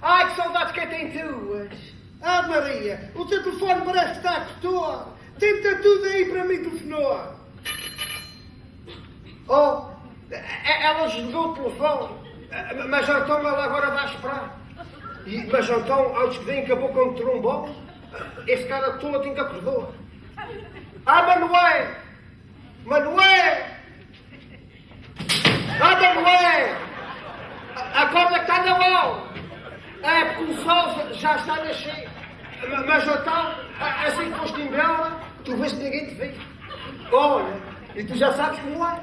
Ai, que saudades que tem tuas. Ah, Maria, o teu telefone parece que está a custar. Tenta tudo aí para mim telefonar. Oh, ela desligou o telefone. Mas então ela agora vai esperar. Mas então, antes que deem acabou com o trombone, esse cara todo tem que acordou. Ah, Manuel! Manuel! Ah, Manuel! Acorda que está na mão! É porque o sol já está a nascer. Mas então, assim que foste embora, tu vês que ninguém te vê. Olha, e tu já sabes como é.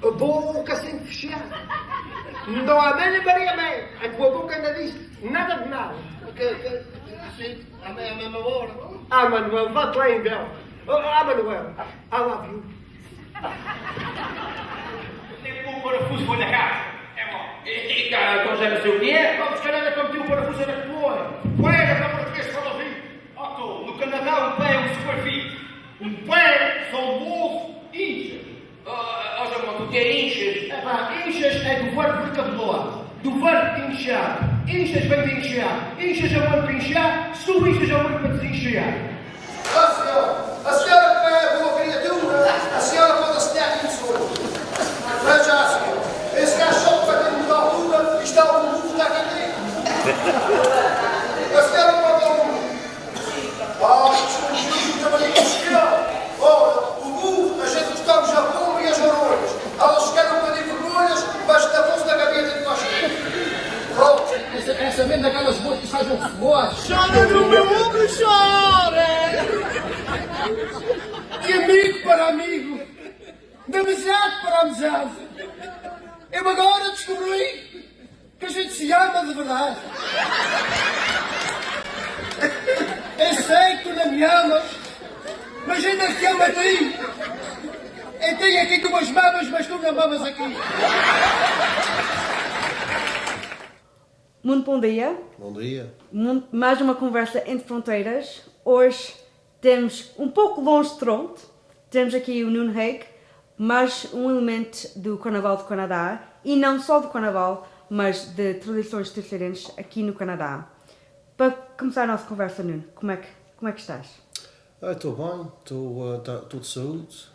A boca sempre fechada. Não há nem Maria mãe. A tua boca ainda diz nada de nada. Sim, à mesma hora. Ah, Manuel, vá-te lá em Bel. Ah, Manuel, I love you. Tem um parafuso foi na casa. É bom. E cara, então já não sei o que é. Vamos, caralho, como tinha um parafuso era que foi. Ué, para português fala assim. Otto, no Canadá um pé é um super fit. Um pé, são 12 inchas. Ó, João, tu quer inchas? É pá, inchas é do verbo vocabulário. Do verbo inchar. Inchas vem de inchar. Inchas é o verbo para inchar. Se tu inchas é o verbo para desinchar. A senhora que é boa criatura, a senhora pode assinar isso. Veja a senhora. Esse gajo só que vai ter muita altura e está o mundo está aqui dentro. A senhora pode dar um. Desculpe, trabalhei com o senhor. Ora, o burro, a gente está no Japão e as oronhas. Elas ficaram para de vergonhas, mas da bolsa da gaveta de nós. Pronto. Essa mesmo daquelas boas que fazem futebols. Chora no meu ombro, chora! De amigo para amigo, de amizade para amizade. Eu agora descobri que a gente se ama de verdade. Eu sei que tu não me amas, mas ainda te amo a ti. Eu tenho aqui tu as mamas, mas tu não mamas aqui. Muito bom dia. Bom dia. Mais uma conversa entre fronteiras. Hoje temos um pouco longe de Toronto. Temos aqui o Nuno Haig, mais um elemento do Carnaval do Canadá. E não só do Carnaval, mas de tradições terceirenses aqui no Canadá. Para começar a nossa conversa, Nuno, como é que estás? Estou bem, estou de saúde,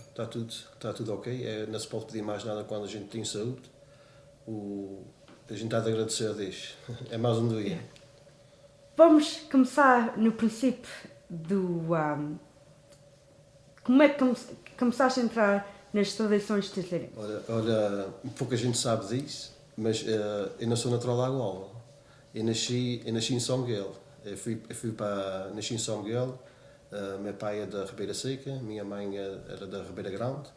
está tudo ok. Não se pode pedir mais nada quando a gente tem saúde. A gente está de agradecer a Deus. É mais um dia. Vamos começar no princípio do... como é que começaste a entrar nas tradições terceirenses? Olha, pouca gente sabe disso, mas eu não sou natural da Angola. Eu nasci em São Miguel. Nasci em São Miguel. Meu pai é da Ribeira Seca, minha mãe era da Ribeira Grande.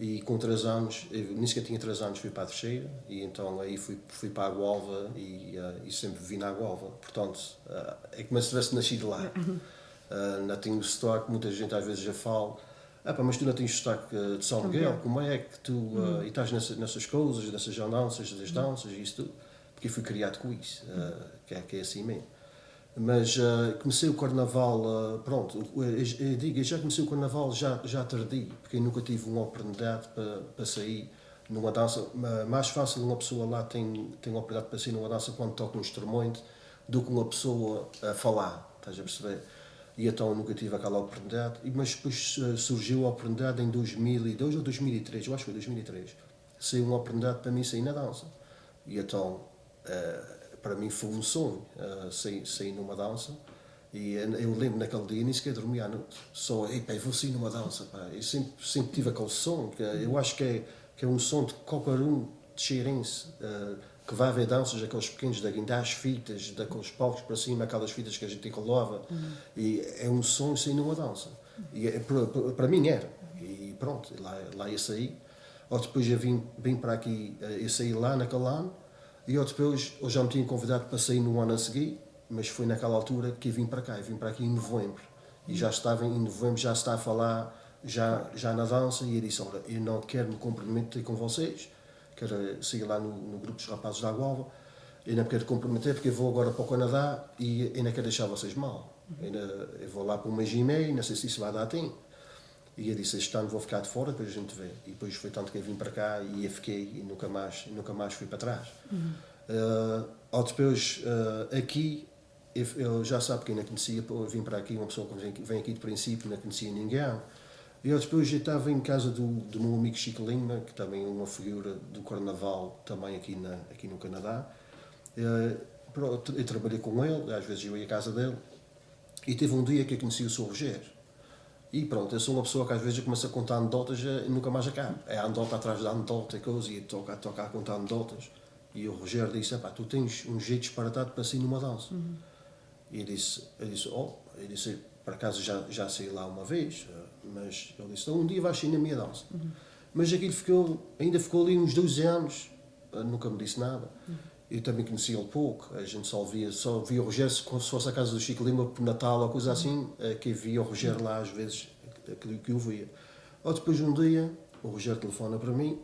E com 3 anos, eu nem sequer tinha 3 anos, fui para a Terceira, e então aí fui para a Gualva e sempre vivi na Gualva. Portanto, é como se tivesse nascido lá. Não tenho sotaque, muita gente às vezes já fala, mas tu não tens sotaque de São Miguel, como é que tu e estás nessas coisas, nessas andanças, das danças e isso tudo? Porque eu fui criado com isso, que é assim mesmo. Mas comecei o Carnaval, eu já comecei o Carnaval já tardio, porque eu nunca tive uma oportunidade para sair numa dança. Mais fácil uma pessoa lá tem uma oportunidade para sair numa dança quando toca um instrumento do que uma pessoa a falar, estás a perceber? E então eu nunca tive aquela oportunidade, mas depois surgiu a oportunidade em 2002 ou 2003, eu acho que foi 2003, saiu uma oportunidade para mim sair na dança. E então... para mim foi um sonho sair numa dança, e eu lembro naquele dia nem sequer dormia à noite, só eu vou sair numa dança, pá. Eu sempre tive aquele sonho, que eu acho que é um sonho de qualquer um de cheirense que vai ver danças, aqueles pequenos, da guindar as fitas, daqueles palcos para cima, aquelas fitas que a gente enrolava, e é um sonho sair numa dança, e para mim era, e pronto, lá eu saí. Ou depois eu vim para aqui, eu saí lá naquele ano. E eu depois, eu já me tinha convidado para sair no ano a seguir, mas foi naquela altura que eu vim para cá. Eu vim para aqui em novembro. E já estava em novembro, já está a falar, já na dança. E eu disse, olha, eu não quero me comprometer com vocês. Quero sair lá no grupo dos rapazes da Gualva. Eu não quero comprometer porque eu vou agora para o Canadá e eu não quero deixar vocês mal. Eu vou lá para um mês e meio, não sei se isso vai dar tempo. E eu disse, este ano vou ficar de fora, depois a gente vê. E depois foi tanto que eu vim para cá e eu fiquei e nunca mais fui para trás. Ou depois, aqui, eu já sabe que eu não conhecia, eu vim para aqui, uma pessoa que vem aqui de princípio, não conhecia ninguém. E eu depois eu estava em casa do meu amigo Chico Lima, que também é uma figura do carnaval, também aqui no Canadá. Eu trabalhei com ele, às vezes eu ia à casa dele, e teve um dia que eu conheci o Sr. Rogério. E pronto, eu sou uma pessoa que às vezes eu começo a contar anedotas e nunca mais acabo. É anedota atrás da anedota e coisa, e toca a contar anedotas. E o Rogério disse, tu tens um jeito disparatado para sair numa dança. E ele disse, por acaso já saí lá uma vez, mas ele disse, então um dia vais sair na minha dança. Mas aquilo ainda ficou ali uns 12 anos, nunca me disse nada. Eu também conhecia ele pouco, a gente só via o Rogério se fosse a casa do Chico Lima por Natal ou coisa assim, que via o Rogério lá às vezes, que eu via. Ou depois de um dia, o Rogério telefona para mim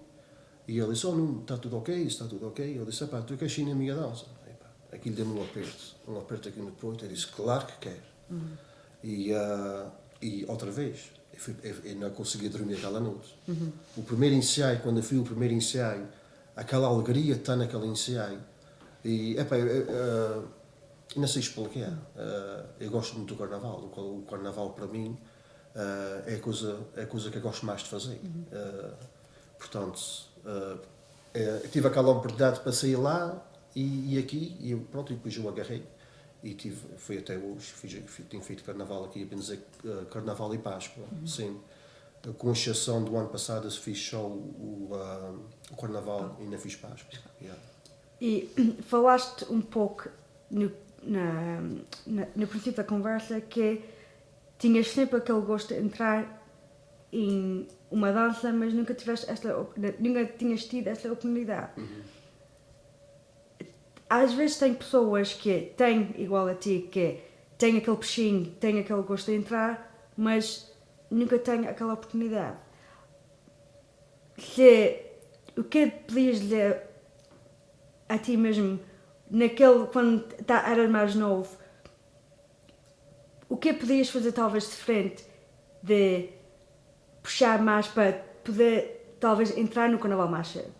e ele disse, Nuno, está tudo ok? Está tudo ok? Ele disse, tu queres ir na minha dança? Aquilo deu-me um aperto aqui no peito, ele disse, claro que quer. E outra vez, eu não conseguia dormir aquela noite. O primeiro ensaio, quando eu fui o primeiro ensaio, aquela alegria está naquele ensaio. E, eu não sei explicar. Eu gosto muito do carnaval. O carnaval, para mim, é a coisa que eu gosto mais de fazer. Portanto, eu tive aquela oportunidade para sair lá e aqui, e depois eu agarrei. E fui até hoje, tenho feito carnaval aqui, bem dizer, carnaval e Páscoa, sim. Com exceção do ano passado, eu fiz só o carnaval e ainda fiz Páscoa. Yeah. E falaste um pouco no princípio da conversa que tinhas sempre aquele gosto de entrar em uma dança, mas nunca tinhas tido essa oportunidade. Às vezes tem pessoas que têm, igual a ti, que têm aquele peixinho, têm aquele gosto de entrar, mas nunca têm aquela oportunidade. O que pedias-lhe a ti mesmo, quando eras mais novo, o que podias fazer talvez diferente de puxar mais para poder talvez entrar no carnaval mais cedo?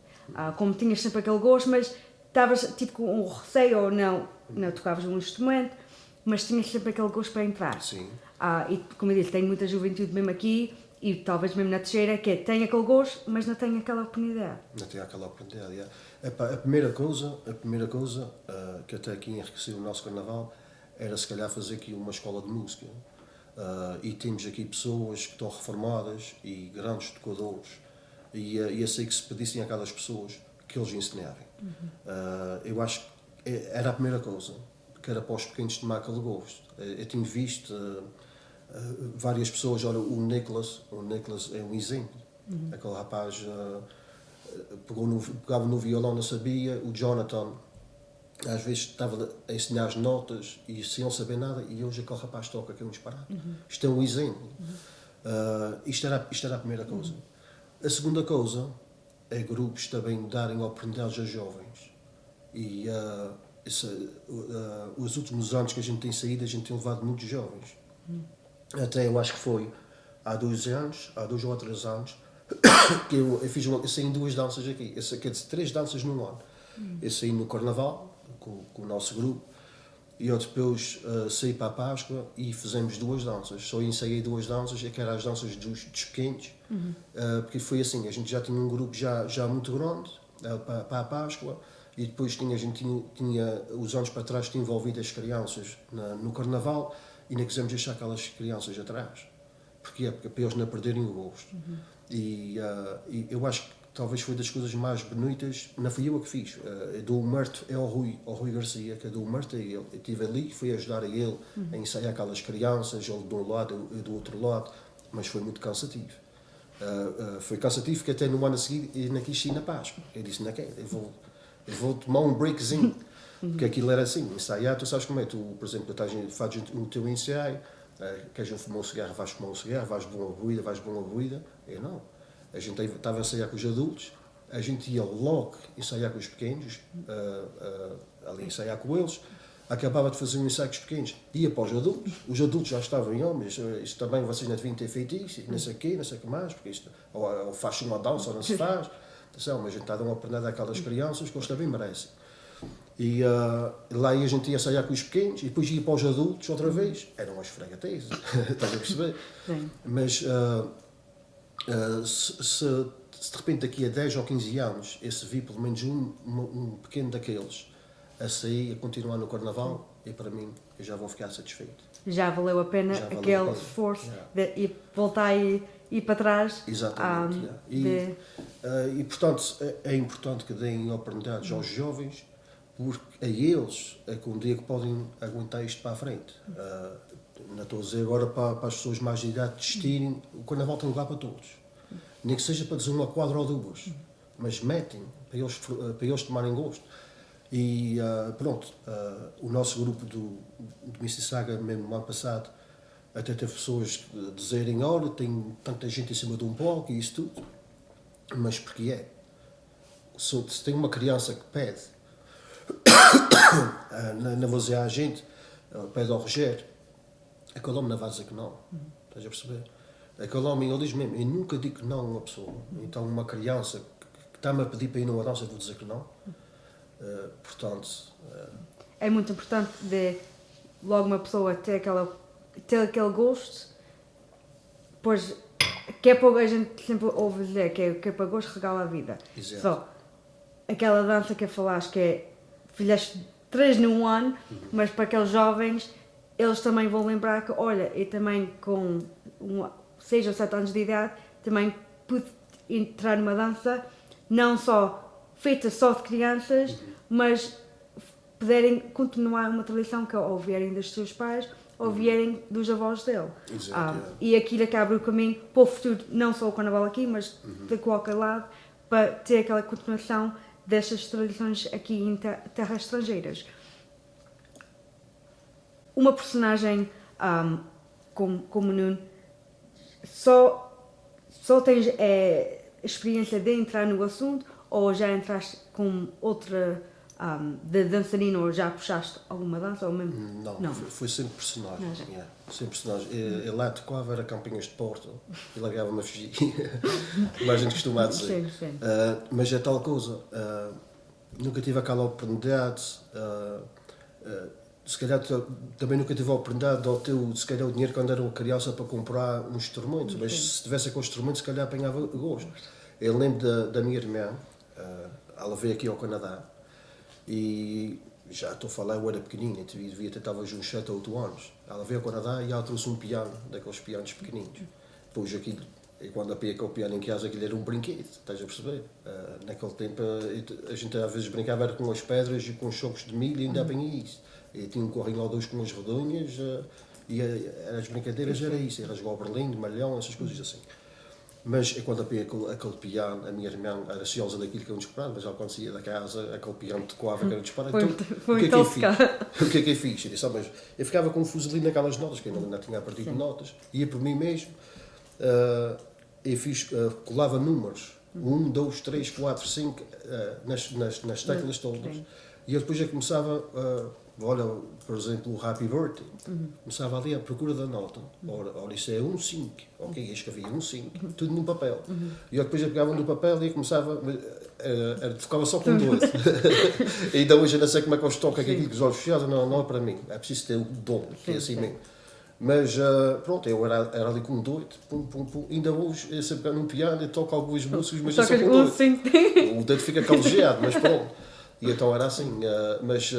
Como tinhas sempre aquele gosto, mas estavas tipo com um receio ou não tocavas um instrumento, mas tinhas sempre aquele gosto para entrar. Sim. E como eu disse, tem muita juventude mesmo aqui e talvez mesmo na Teixeira que tem aquele gosto, mas não tem aquela oportunidade. Não tem aquela oportunidade, yeah. A primeira coisa que até aqui enriqueceu o nosso carnaval era se calhar fazer aqui uma escola de música. E temos aqui pessoas que estão reformadas e grandes tocadores e eu sei que se pedissem àquelas pessoas que eles ensinavam. Eu acho que era a primeira coisa, que era para os pequenos tomar aquele gosto. Eu tenho visto várias pessoas, olha, o Nicholas é um exemplo. Aquele rapaz pegava no violão, não sabia, o Jonathan às vezes estava a ensinar as notas e sem ele saber nada, e hoje aquele rapaz toca aqui um disparate. Isto é um exemplo. Isto era a primeira coisa. A segunda coisa é grupos também darem oportunidades a jovens. E os últimos anos que a gente tem saído, a gente tem levado muitos jovens. Até eu acho que foi há 2 ou 3 anos, que eu saí em 2 danças aqui. Quer dizer, 3 danças num ano. Eu saí no Carnaval, com o nosso grupo, e eu depois saí para a Páscoa e fizemos 2 danças. Só ensaiei 2 danças, que eram as danças dos pequenos, porque foi assim, a gente já tinha um grupo já muito grande para a Páscoa, e depois a gente tinha os anos para trás, tinha envolvido as crianças no Carnaval, e não quisemos deixar aquelas crianças atrás. Porquê? Porque para eles não perderem o gosto. E eu acho que talvez foi das coisas mais bonitas, não fui eu a que fiz. Do Marte ao Rui Garcia, que é do Marte a ele. Eu estive ali, fui ajudar a ele a ensaiar aquelas crianças, ele de um lado, eu do outro lado, mas foi muito cansativo. Foi cansativo porque até no ano a seguir eu não quis ir na Páscoa. Eu disse, não quero, eu vou tomar um breakzinho. Porque aquilo era assim, ensaiar, tu sabes como é, tu, por exemplo, fazes o teu ensaio, queres fumar um cigarro, vais fumar um cigarro, vais beber uma bebida, eu não. A gente estava a ensaiar com os adultos, a gente ia logo ensaiar com os pequenos, ali ensaiar com eles, acabava de fazer um ensaio com os pequenos, ia para os adultos já estavam em homens, isto também vocês não deviam ter feito isso, não sei o quê, não sei o que mais, porque isto, ou faz-se uma dança ou não se faz, mas a gente está a dar uma oportunidade àquelas crianças que eles também merecem. E lá ia a gente ia ensaiar com os pequenos e depois ia para os adultos outra vez. Eram as fregatezas, estás a perceber? Sim. Mas se de repente daqui a 10 ou 15 anos esse vir pelo menos um pequeno daqueles a sair, a continuar no Carnaval, e para mim eu já vou ficar satisfeito. Já valeu a pena Já valeu aquele a pena. esforço de ir voltar e ir para trás. Exatamente. E portanto é importante que deem oportunidades aos jovens, porque a eles é que um dia que podem aguentar isto para a frente. Não estou a dizer agora para as pessoas mais de idade desistirem, o Carnaval tem lugar para todos. Nem que seja para dizer uma quadra ou duas, mas metem para eles tomarem gosto. E pronto, o nosso grupo do Mississauga, mesmo no ano passado, até teve pessoas dizerem: olha, tem tanta gente em cima de um palco e isso tudo. Mas porque é? Se tem uma criança que pede, não vou dizer à gente, pede ao Rogério, aquele homem não vai dizer que não. Estás a perceber? Aquele homem, ele diz mesmo: eu nunca digo que não a uma pessoa. Então, uma criança que está-me a pedir para ir numa dança, eu vou dizer que não. Portanto, É muito importante de logo uma pessoa ter aquele gosto, pois que é para a gente sempre ouve dizer que é para gosto regala a vida. Exato. Só aquela dança que falaste que é fizeste 3 num ano, mas para aqueles jovens eles também vão lembrar que, olha, eu também com 6 ou 7 anos de idade também pude entrar numa dança não só feita só de crianças, mas puderem continuar uma tradição que ou vierem dos seus pais ou vierem dos avós dele. Exato, E aquilo que abre o caminho para o futuro, não só o Carnaval aqui, mas de qualquer lado, para ter aquela continuação destas tradições aqui em terras estrangeiras. Uma personagem como Nuno, só tens experiência de entrar no assunto ou já entraste com outra de dançarino ou já puxaste alguma dança ou mesmo? não. Foi sempre personagem. Yeah, sempre personagem. Ele lá tocava, era Campinhas de Porto, e largava-me a fugir. Como a gente costuma dizer. Sim. Mas é tal coisa. Nunca tive aquela oportunidade. Se calhar também nunca tive a oportunidade de ter se calhar o dinheiro quando era uma criança para comprar um instrumento, mas se tivesse aquele instrumento se calhar apanhava gosto. Eu lembro da minha irmã, ela veio aqui ao Canadá e já estou a falar, eu era pequenina, devia ter talvez uns 7 ou 8 anos. Ela veio ao Canadá e ela trouxe um piano, daqueles pianos pequeninos. Depois aquilo, e quando apanhei aquele piano em casa, aquilo era um brinquedo, estás a perceber? Naquele tempo a gente às vezes brincava era com as pedras e com os chocos de milho e ainda apanhei isso. E tinha um corrinho ou dois com as redonhas e as brincadeiras era isso, era jogar o berlim, de malhão, essas coisas assim. Mas quando apanhei aquele piano, a minha irmã era ciosa daquilo que eu disparava, mas ela quando saía da casa, aquele piano tocava que era disparado. Então, o que é que eu fiz? O que é que eu fiz? Eu disse, mas eu ficava confuso ali naquelas notas, que eu não tinha aprendido notas, ia por mim mesmo, eu fiz, colava números, 1, 2, 3, 4, 5, nas teclas todas. E eu depois já começava, olha, por exemplo, o Happy Birthday, começava ali à procura da nota. Ora, isso é 1, 5, ok, eu escrevia 1, 5, tudo num papel. E eu depois eu pegava no papel e começava, ficava só com 2. E ainda hoje eu não sei como é que eu toco aquilo com os olhos fechados, não é para mim, é preciso ter o dom, que é assim mesmo. Mas pronto, eu era ali com 2, pum. Ainda hoje, eu sempre no piano, eu toco algumas músicas, mas eu só com 2. O dedo fica calejado, mas pronto. E então era assim, mas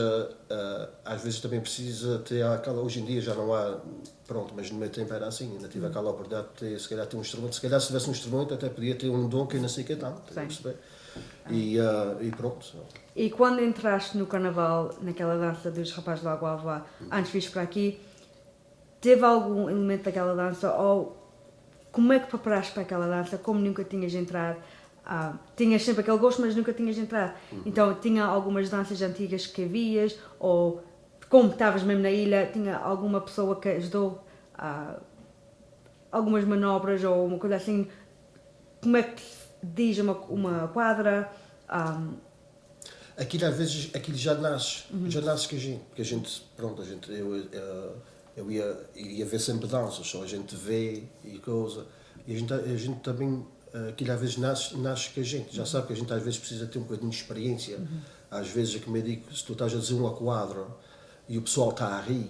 às vezes também precisa ter aquela, hoje em dia já não há, pronto, mas no meu tempo era assim, ainda tive aquela oportunidade de ter, se calhar ter um instrumento, se calhar se tivesse um instrumento até podia ter um dom que eu não sei que é tanto, perceber? E pronto. E quando entraste no Carnaval, naquela dança dos rapazes de Lagoa Avoá, antes de vir para aqui, teve algum elemento daquela dança ou como é que preparaste para aquela dança, como nunca tinhas entrado? Tinhas sempre aquele gosto, mas nunca tinhas entrado. Então, tinha algumas danças antigas que havias, ou como estavas mesmo na ilha, tinha alguma pessoa que ajudou algumas manobras ou uma coisa assim. Como é que se diz uma quadra? Aquilo às vezes, aquilo já nasce com a gente, porque a gente, pronto, eu ia ver sempre danças, só a gente vê e coisa, e a gente também, aquilo às vezes nasce com a gente, já sabe que a gente às vezes precisa ter um bocadinho de experiência às vezes é como eu digo, se tu estás a dizer uma quadra e o pessoal está a rir,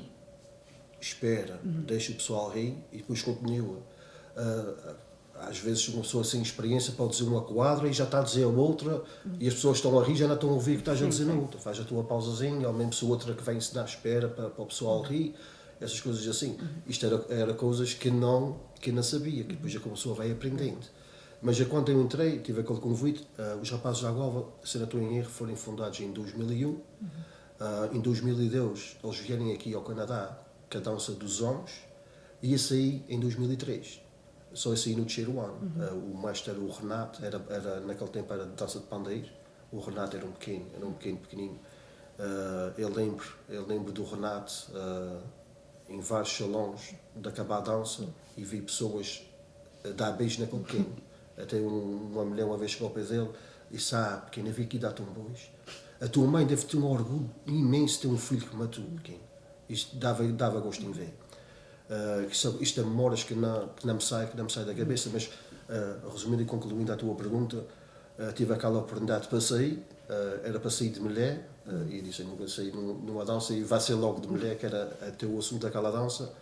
espera, deixa o pessoal rir e depois continua. Às vezes uma pessoa sem experiência pode dizer uma quadra e já está a dizer a outra e as pessoas estão a rir já não estão a ouvir o que estás a dizer na outra. Faz a tua pausazinha, ou mesmo se outra que vem ensinar espera para o pessoal rir, essas coisas assim. Isto era coisas que não sabia, que depois a pessoa vai aprendendo. Mas quando eu entrei, tive aquele convite, os rapazes da Agova, se não estou em erro, foram fundados em 2001. Em 2002 eles vierem aqui ao Canadá com a dança dos homens e ia sair em 2003. Só ia sair no terceiro ano. O mestre era o Renato, naquele tempo era de dança de pandeiro. O Renato era um pequenino. Eu lembro do Renato em vários salões de acabar a dança e vi pessoas dar beijos naquele pequeno. Até uma mulher uma vez chegou ao pé dele e sabe, pequeno, eu vi aqui dar tão bois. A tua mãe deve ter um orgulho imenso de ter um filho como tu, pequeno. Isto dava gosto em ver. Isto é memórias que não me sai da cabeça, mas resumindo e concluindo a tua pergunta, tive aquela oportunidade para sair, era para sair de mulher, e disse, eu nunca saí numa dança e vai ser logo de mulher, que era até o assunto daquela dança,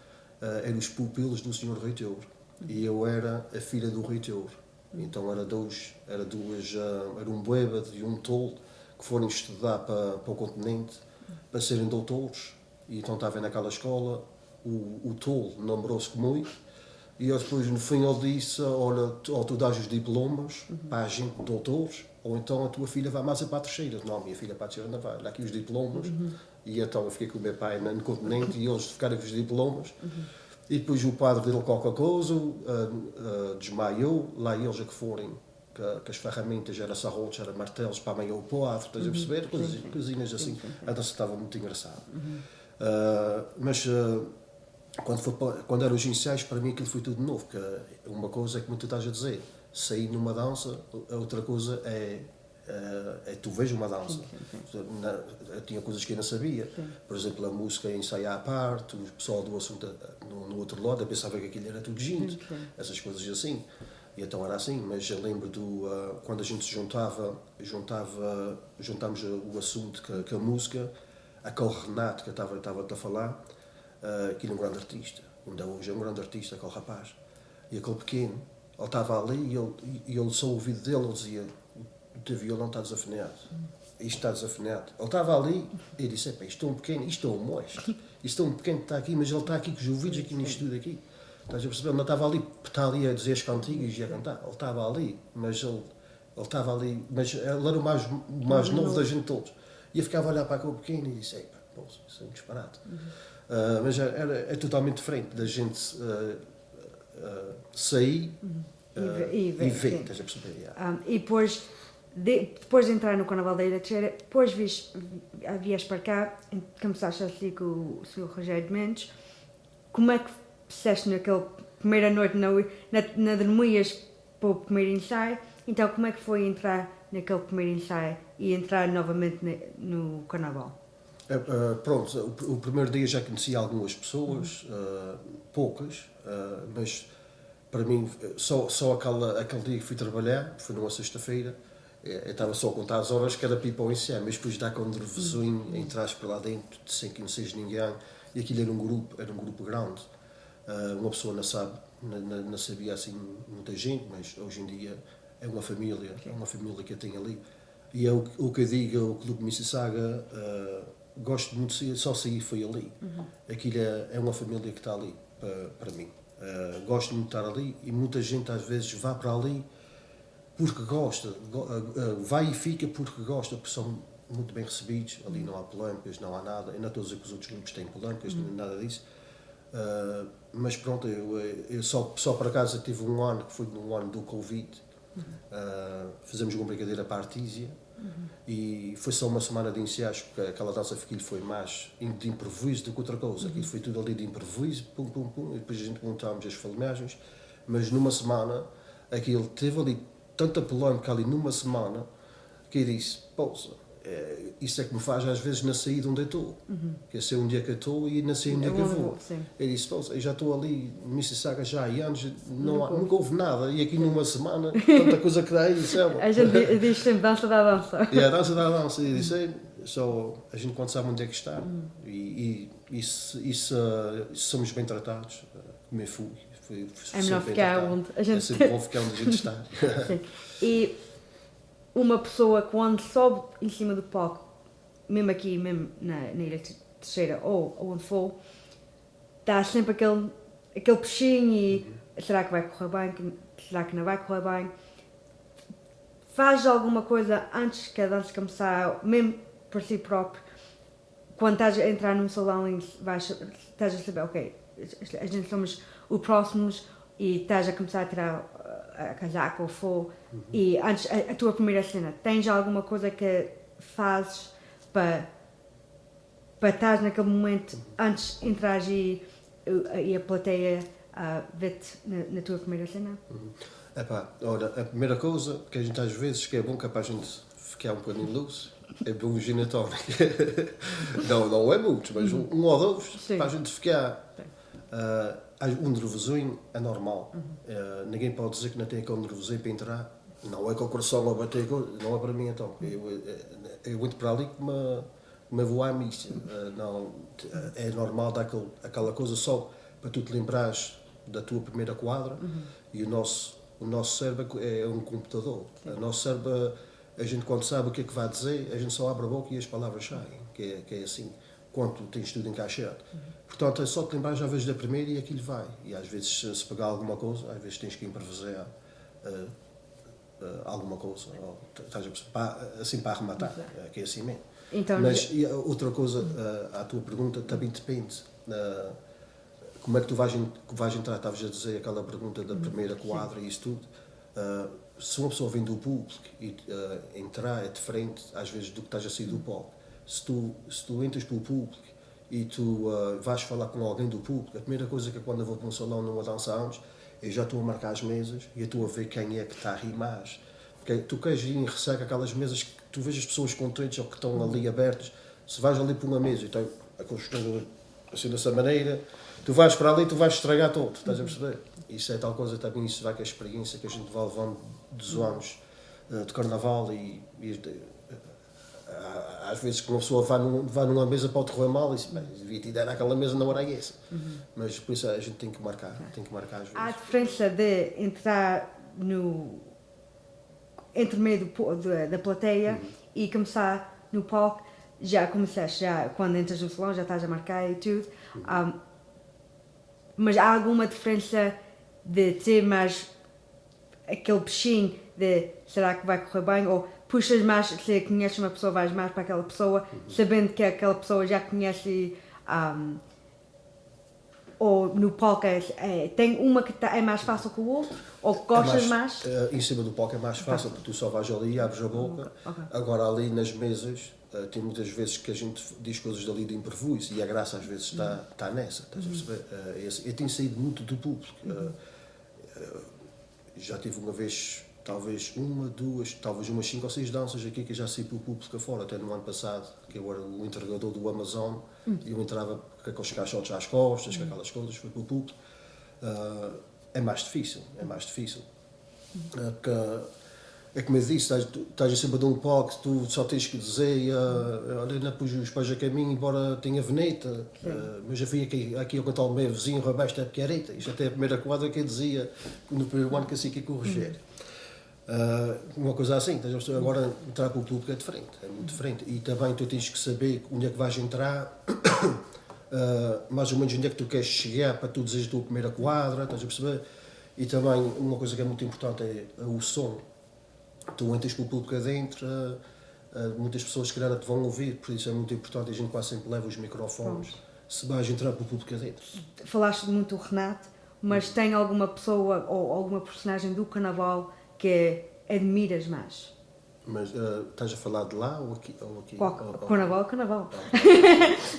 eram os pupilos do Sr. Rui Teouro, e eu era a filha do Rui Teouro. Então era um bêbado e um tolo que foram estudar para o continente para serem doutores, e então estava naquela escola. O tolo namorou-se comigo e depois no fim ele disse, olha, ou tu dás os diplomas para a gente de doutores, ou então a tua filha vai mais para a terceira. Não, minha filha para a terceira não vai, dá aqui os diplomas. E então eu fiquei com o meu pai no continente e eles ficaram com os diplomas. E depois o padre deu qualquer coisa, desmaiou, lá eles a que forem, que as ferramentas era serrotes, era martelos para amanhã o padre, estás a perceber? Coisinhas assim. A dança estava muito engraçada. Mas quando eram os ensaios, para mim aquilo foi tudo novo, porque uma coisa é como tu estás a dizer, sair numa dança, a outra coisa é tu vês uma dança. Tinha coisas que eu não sabia, por exemplo, a música ensaiar à parte, o pessoal do assunto no outro lado, eu pensava que aquilo era tudo junto, essas coisas assim, e então era assim. Mas eu lembro quando a gente se juntámos o assunto que a música, aquele Renato que eu estava a falar, aquele é um grande artista, ainda hoje é um grande artista, aquele rapaz, e aquele pequeno, ele estava ali e ele só o ouvido dele, ele dizia, o teu violão está desafinado, isto está desafinado. Ele estava ali e disse, isto é um pequeno, isto é um monstro, isto é um pequeno que está aqui, mas ele está aqui com os ouvidos aqui nisto tudo aqui. Estás a perceber? Ele não estava ali a dizer as cantigas e a cantar, ele estava ali, mas ele era o mais novo da gente todos. E eu ficava a olhar para aquele pequeno e disse, isso é um disparate. Mas é totalmente diferente da gente sair e ver, estás a perceber? Yeah. E depois de entrar no Carnaval da Ilha Terceira, depois vieste para cá, começaste assim com o Sr. Rogério de Mendes. Como é que fizeste naquela primeira noite, na Dormias para o primeiro ensaio? Então como é que foi entrar naquele primeiro ensaio e entrar novamente no Carnaval? Pronto, o primeiro dia já conheci algumas pessoas, poucas, mas para mim só aquele dia que fui trabalhar, foi numa sexta-feira, eu estava só a contar as horas que era para ir para o ensaio, mas depois dá com um nervosinho, entras para lá dentro, sem conheces ninguém, e aquilo era um grupo grande. Uma pessoa não sabia assim muita gente, mas hoje em dia é uma família que eu tenho ali. E é o que eu digo, o Clube Mississauga, gosto muito de só sair foi ali. Aquilo é uma família que está ali para mim. Gosto muito de estar ali e muita gente às vezes vai para ali porque gosta, vai e fica porque gosta, porque são muito bem recebidos, ali não há polémicas, não há nada. Eu não estou a dizer que os outros grupos têm polémicas, nada disso. Mas pronto, eu só por acaso tive um ano, que foi no ano do Covid, fizemos uma brincadeira para a Artísia, e foi só uma semana de ensaios, porque aquela dança aquilo foi mais de improviso do que outra coisa. Aquilo foi tudo ali de improviso, pum, pum, pum, e depois a gente montámos as filmagens, mas numa semana, aquilo teve ali tanta polémica ali numa semana, que eu disse, isso é que me faz às vezes na saída onde eu estou. Que eu sei onde é que eu estou e na saída onde é que eu vou. Eu disse, eu já estou ali em Mississauga já há anos, nunca houve nada. E aqui numa semana, tanta coisa que dá aí, sabe? A gente diz sempre dança da dança. A dança da dança. E disse, só a gente quando sabe onde é que está. E se somos bem tratados, como eu fui É melhor ficar onde a gente... É sempre bom ficar onde a gente está. Sim. E uma pessoa quando sobe em cima do palco, mesmo aqui, mesmo na Ilha Terceira ou onde for, dá sempre aquele peixinho e será que vai correr bem, será que não vai correr bem? Faz alguma coisa antes que a dança começar, mesmo por si próprio, quando estás a entrar num salão e estás a saber, ok, a gente somos os próximos e estás a começar a tirar a casaca ou for, e antes a tua primeira cena, tens alguma coisa que fazes para estar naquele momento antes de entrar e a plateia vê-te na tua primeira cena? Olha, a primeira coisa que a gente às vezes que é bom que é para a gente ficar um bocadinho luz é beber um gin tonic. não é muito, mas um ou dois. Sim. Para a gente ficar um nervosinho é normal. Ninguém pode dizer que não tem aquele nervosinho para entrar. Não é com o coração a bater, não é para mim então. Eu entro para ali que me vou à missa. É normal dar aquela coisa só para tu te lembrares da tua primeira quadra. E o nosso cérebro é um computador. O nosso cérebro, a gente quando sabe o que é que vai dizer, a gente só abre a boca e as palavras saem. Que é assim, quando tu tens tudo encaixado. Portanto, é só te lembrar às vezes da primeira e aquilo vai. E às vezes, se pegar alguma coisa, às vezes tens que improvisar alguma coisa, ou, assim para arrematar, que é assim mesmo. Então, mas outra coisa, à tua pergunta, também depende. Como é que tu vais entrar? Estavas a dizer aquela pergunta da primeira quadra e isso tudo. Se uma pessoa vem do público e entrar é diferente, às vezes, do que estás a sair do palco. Se tu entras pelo público e tu vais falar com alguém do público, a primeira coisa que quando eu vou para um salão numa dança antes, eu já estou a marcar as mesas e eu estou a ver quem é que está a rir mais. Porque tu queres ir em ressaca aquelas mesas que tu vês as pessoas contentes ou que estão ali abertas. Se vais ali para uma mesa e tem aqueles assim dessa maneira, tu vais para ali e tu vais estragar todo, estás a perceber? Isso é tal coisa também, isso vai com a experiência que a gente vai levando dos anos de carnaval e às vezes que uma pessoa vai numa mesa pode correr mal e diz, devia te dar naquela mesa na hora é essa. Mas por isso a gente tem que marcar às vezes. Há a diferença de entrar entre meio da plateia e começar no palco, já começaste, quando entras no salão já estás a marcar e tudo, mas há alguma diferença de ter mais aquele peixinho de será que vai correr bem, ou puxas mais, se conheces uma pessoa vais mais para aquela pessoa, sabendo que aquela pessoa já conhece, ou no palco tem uma que é mais fácil que o outro, ou que gostas mais? Em cima do palco é mais fácil, porque tu só vais ali e abres a boca. Agora ali nas mesas tem muitas vezes que a gente diz coisas dali de imprevisto e a graça às vezes está nessa, estás a perceber? Eu tenho saído muito do público. Já tive uma vez, talvez umas 5 ou 6 danças aqui que eu já saí pelo público afora, até no ano passado, que eu era o entregador do Amazon e eu entrava com aqueles caixotes às costas, com aquelas coisas, foi pelo público. É mais difícil. Porque é como eu disse, estás em cima de um palco, tu só tens que dizer, olha, não pus os pés a caminho, embora tenha veneta, mas eu fui aqui ao cantar o meu vizinho, Roberto é picareta. Isto até é a primeira quadra que eu dizia no primeiro ano que assim que corrigir. Uma coisa assim, agora entrar para o público é muito diferente. E também tu tens que saber onde é que vais entrar, mais ou menos onde é que tu queres chegar para tu dizeres a tua primeira quadra, estás a perceber? E também uma coisa que é muito importante é o som. Tu entras para o público adentro, muitas pessoas se calhar te vão ouvir, por isso é muito importante, a gente quase sempre leva os microfones, se vais entrar para o público adentro. Falaste muito do Renato, mas tem alguma pessoa ou alguma personagem do carnaval que admiras mais? Mas estás a falar de lá ou aqui? Carnaval.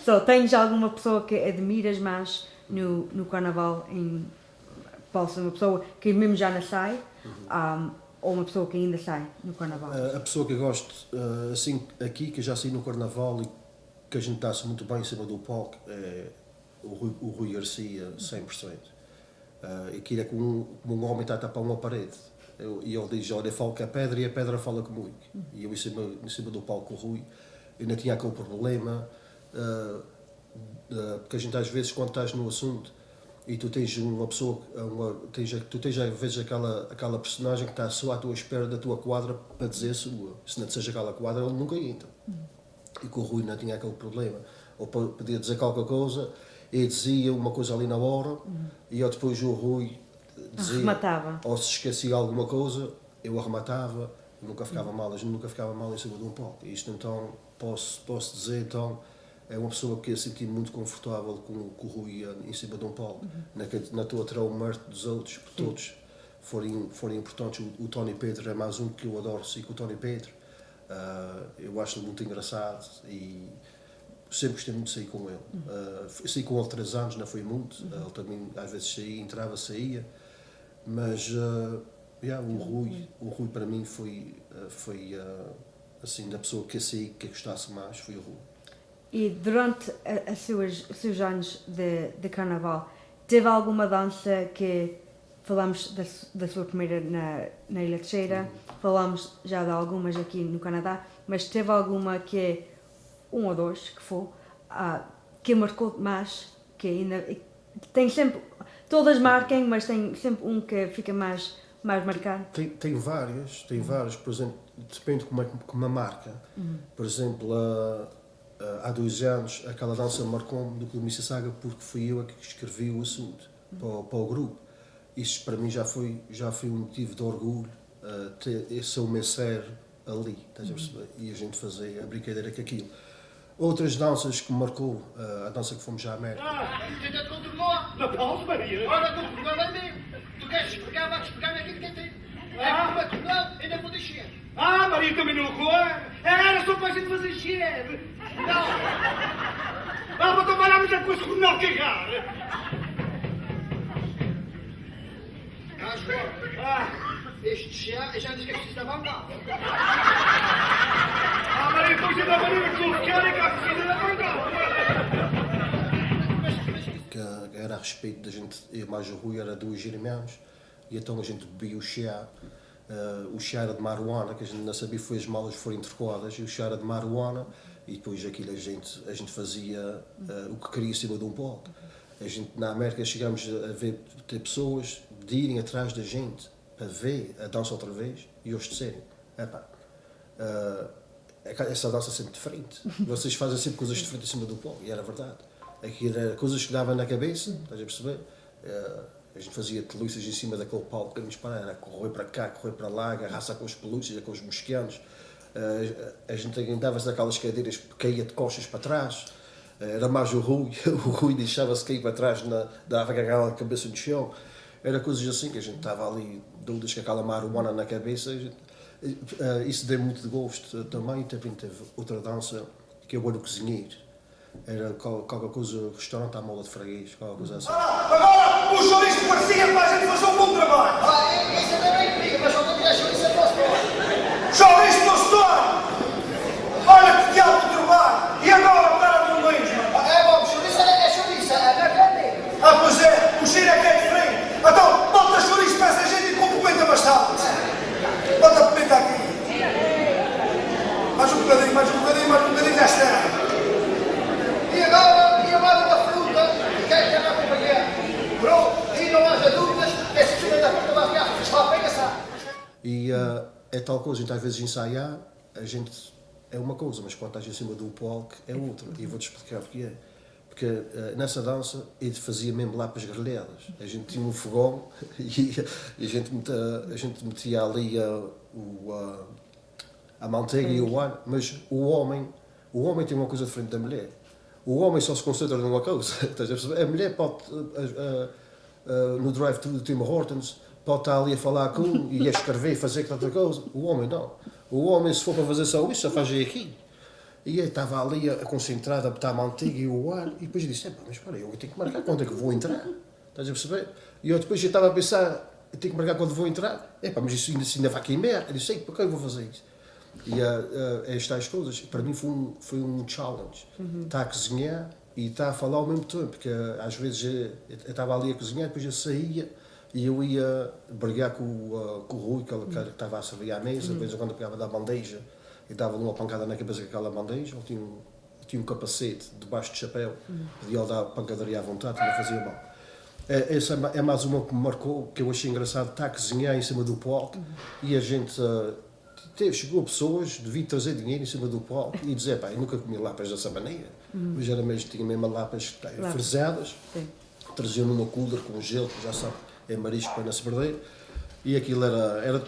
So, tens alguma pessoa que admiras mais no carnaval? Pode ser uma pessoa que mesmo já não sai, ou uma pessoa que ainda sai no Carnaval? A pessoa que eu gosto, assim, aqui, que eu já saí no Carnaval e que a gente está-se muito bem em cima do palco, é o Rui Garcia, 100%. Aquilo é como um homem está a tapar uma parede. E ele diz, olha, eu falo com a pedra e a pedra fala comigo. E eu em cima do palco com o Rui, eu não tinha aquele problema, porque a gente às vezes, quando estás no assunto, e tu tens uma pessoa, tu tens às vezes aquela personagem que está só à tua espera da tua quadra para dizer a sua. Se não te seja aquela quadra, ele nunca entra. E com o Rui não tinha aquele problema. Ou podia dizer qualquer coisa, e dizia uma coisa ali na hora, e eu depois o Rui dizia, Arrematava. ou se esquecia alguma coisa, eu arrematava, nunca ficava mal, a gente nunca ficava mal em cima de um palco. Isto então, posso dizer, então, é uma pessoa que eu senti muito confortável com o Rui em cima de um palco. Na tua tirar o mérito dos outros, por todos forem importantes. O Tony Pedro é mais um que eu adoro, sei com o Tony Pedro. Eu acho-lhe muito engraçado e sempre gostei muito de sair com ele. Saí com ele 3 anos, não foi muito. Ele também às vezes saía, entrava, saía. Mas o Rui para mim foi assim, da pessoa que eu saí, que eu gostasse mais, foi o Rui. E durante os seus anos de Carnaval, teve alguma dança que falamos da sua primeira na Ilha Terceira, falamos já de algumas aqui no Canadá, mas teve alguma que um ou dois que foi que marcou mais, que ainda tem sempre, todas marquem, mas tem sempre um que fica mais marcado? Tem várias, por exemplo, depende como a marca. Por exemplo, há 2 anos aquela dança marcou-me do Clube Mississauga porque fui eu que escrevi o assunto para o grupo. Isso para mim já foi um motivo de orgulho, ter esse o meu ser ali, estás a perceber? E a gente fazer a brincadeira com aquilo. Outras danças que me marcou, a dança que fomos à América. Tenta-te controlar. Não posso, Maria. Olha, controlar é meu. Tu queres esfregar, vai esfregar naquilo que é teu. É como a tonel, ainda vou descer. Maria também não cor. Era só para a gente fazer cheiro. Não. Vou trabalhar muita coisa com não cagar. Este chá, já disse que é preciso da vanguarda. Maria, depois da Maria, que eu quero é que a piscina da vanguarda. Que era a respeito da gente, eu mais o Rui, era 2 irmãos, e então a gente bebia o chá era de marihuana, que a gente não sabia, foi as malas foram intercoadas, e o chá era de marihuana, e depois aquilo a gente fazia o que queria em cima de um palco. A gente, na América, chegámos a ter pessoas de irem atrás da gente para ver a dança outra vez, e eles disserem, essa dança é sempre diferente, vocês fazem sempre coisas diferentes em cima do palco, e era verdade. Aquilo era coisas que davam na cabeça, estás a perceber? A gente fazia pelúcias em cima daquele palco que nos parar, era correr para cá, correr para lá, agarrar-se com as pelúcias, com os mosquianos. A gente andava-se naquelas cadeiras, caía de costas para trás. Era mais o Rui deixava-se cair para trás, dava aquela cabeça no chão. Era coisas assim que a gente estava ali, dúvidas com aquela marihuana na cabeça. Isso deu muito de gosto também. Também teve outra dança, que eu era o cozinheiro. Era qualquer coisa, restaurante à mola de freguês, qualquer coisa assim. Agora, o chouriço parecia para a gente fazer um bom trabalho. Isso é bem comigo, mas não tenho chouriço a próxima. Chouriço não se torna. Olha que diabo de trabalho. E agora, para no mês, mano. É bom, chouriço é chouriço, é carne. Pois é, o cheiro é que é diferente. Então, bota chouriço para essa gente e complementa bastante. Bota pimenta aqui. Mais um bocadinho, já está. E agora uma fruta, e quem quer acompanhar? Pronto, e não haja dúvidas, essa fruta da fruta vai ficar, está bem assado. E é tal coisa, a gente às vezes ensaiar, a gente é uma coisa, mas quando estás em cima do palco é outra. E vou-te explicar porque é. Porque nessa dança ele fazia mesmo lá para as grelhadas. A gente tinha um fogão e a gente metia ali a manteiga e o ar, mas o homem tem uma coisa diferente da mulher. O homem só se concentra numa coisa, estás a perceber? A mulher pode, no drive-thru do Tim Hortons, pode estar ali a falar com e a escrever e fazer tanta coisa. O homem não. O homem, se for para fazer só isso, só faz aqui. E ele estava ali concentrado a botar a manteiga e o ar, e depois eu disse, mas espera, eu tenho que marcar quando é que vou entrar, estás a perceber? E eu depois estava a pensar, eu tenho que marcar quando vou entrar. Epá, mas isso ainda vai queimar. Eu sei, por que eu vou fazer isso? E estas coisas, para mim foi um challenge. Está a cozinhar e está a falar ao mesmo tempo, porque às vezes eu estava ali a cozinhar, depois eu saía e eu ia brigar com o Rui, que estava a servir à mesa, de vez em quando eu pegava da bandeja e dava-lhe uma pancada na cabeça com aquela bandeja, ele tinha um capacete debaixo de chapéu, podia dar pancadaria à vontade, não fazia mal. Essa é mais uma que me marcou, que eu achei engraçado, está a cozinhar em cima do palco e a gente... chegou pessoas, devia trazer dinheiro em cima do palco e dizer, pá, eu nunca comi lapas dessa maneira, mas era mesmo, tinha mesmo lapas fresadas, traziam numa cooler com gelo, que já sabe, é marisco para não se perder, e aquilo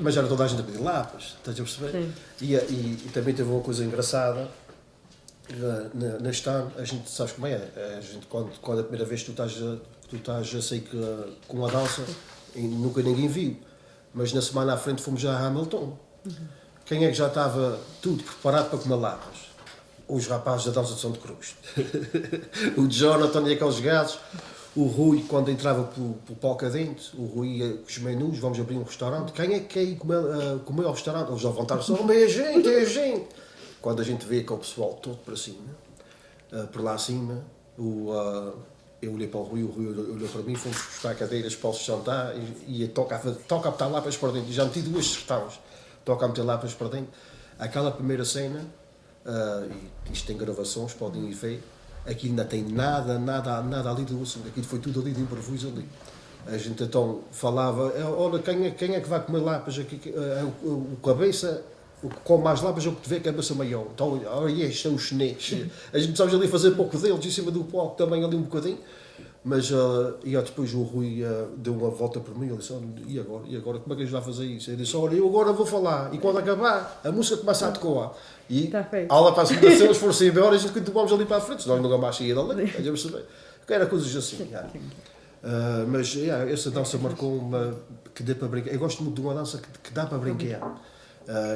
mas era toda a gente a pedir lapas, estás a perceber? E também teve uma coisa engraçada, neste ano, a gente, sabes como é, a gente, quando a primeira vez que tu estás, eu sei que com a dança, e nunca ninguém viu, mas na semana à frente fomos já a Hamilton. Quem é que já estava tudo preparado para comer lapas? Os rapazes da dança de São de Cruz. O Jonathan e aqueles gajos. O Rui, quando entrava pelo palco adentro, o Rui ia com os menus, vamos abrir um restaurante. Quem é que quer ir comer ao restaurante? Eles levantaram-se, é gente. Quando a gente vê aquele pessoal todo para cima, por lá acima, eu olhei para o Rui olhou para mim, fomos buscar cadeiras para eles sentar e toca a botar lapas para dentro. E já meti 2 sertões. Toca a meter lapas para dentro. Aquela primeira cena, e isto tem gravações, podem ir ver, aqui ainda tem nada ali do assunto, aquilo foi tudo ali de improviso ali. A gente então falava, olha, quem é que vai comer lapas aqui? O cabeça, o que come mais lapas é o que te vê a cabeça maior. Então, olha, este é o chinês. A gente precisava ali fazer pouco deles, em cima do palco também ali um bocadinho. Mas depois o Rui deu uma volta por mim, ele disse, e agora como é que a gente vai fazer isso? Ele disse, olha, eu agora vou falar, e quando acabar, a música começa a tocar. E a aula para a segunda cena, se for sair embora, a gente continuamos ali para a frente, senão nunca mais saía dali, a gente perceber. Era coisas assim, mas essa dança marcou-me que dê para brincar. Eu gosto muito de uma dança que dá para brincar,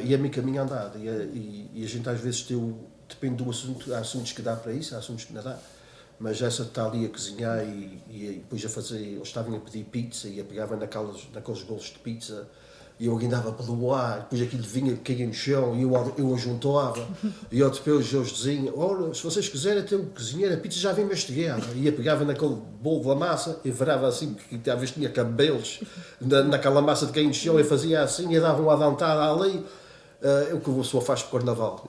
e é meio caminho andado, e a gente às vezes depende do assunto, há assuntos que dá para isso, há assuntos que não dá. Mas essa está ali a cozinhar e depois a fazer, eles estavam a pedir pizza e a pegavam naqueles bolos de pizza e eu andava pelo ar, depois aquilo vinha, caía no chão e eu ajuntava e depois eles diziam, olha, se vocês quiserem ter um cozinheiro, a pizza já vem mastigada e a pegava naquele bolo da massa e virava assim, porque talvez tinha cabelos naquela massa de cair no chão e fazia assim e dava uma dentada ali. O que a pessoa faz para o carnaval.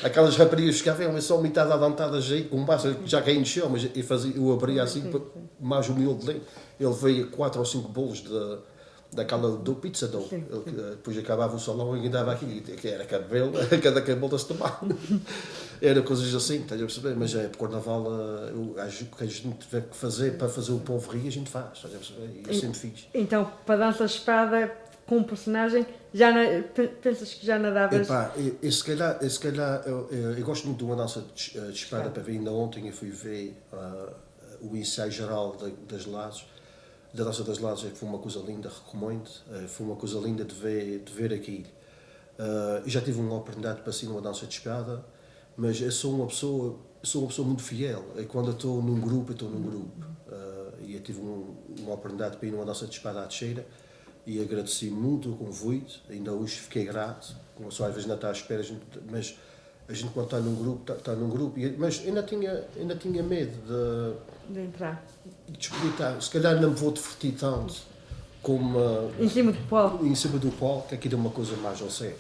Aquelas raparigas ficavam só metade adentadas aí, com massa que já caía no chão, mas eu abria assim, mais o miolo de leite. Ele veio 4 ou 5 bolos daquela do pizza dough. Depois acabava o salão e dava aqui, que era cabelo, cada cabelo se tomava. Era coisas assim, estás a perceber? Mas para o carnaval, o que a gente tiver que fazer para fazer o povo rir, a gente faz, estás a perceber? E eu sempre fiz. Então, para dança de espada, com um personagem, pensas que já nadavas? Epá, se calhar eu gosto muito de uma dança de espada para ver. Ainda ontem eu fui ver o ensaio geral das Lajes, da dança das Lajes, que foi uma coisa linda, recomendo. Foi uma coisa linda de ver aquilo. Já tive uma oportunidade para ir numa dança de espada, mas eu sou uma pessoa muito fiel. Quando eu estou num grupo, e eu tive uma oportunidade para ir numa dança de espada à Teixeira, e agradeci muito o convite, ainda hoje fiquei grato, como só às vezes ainda está à espera, mas a gente quando está num grupo, mas ainda tinha medo de entrar. De experimentar, se calhar não me vou divertir tanto como em cima do palco, que aqui é uma coisa mais ao sério.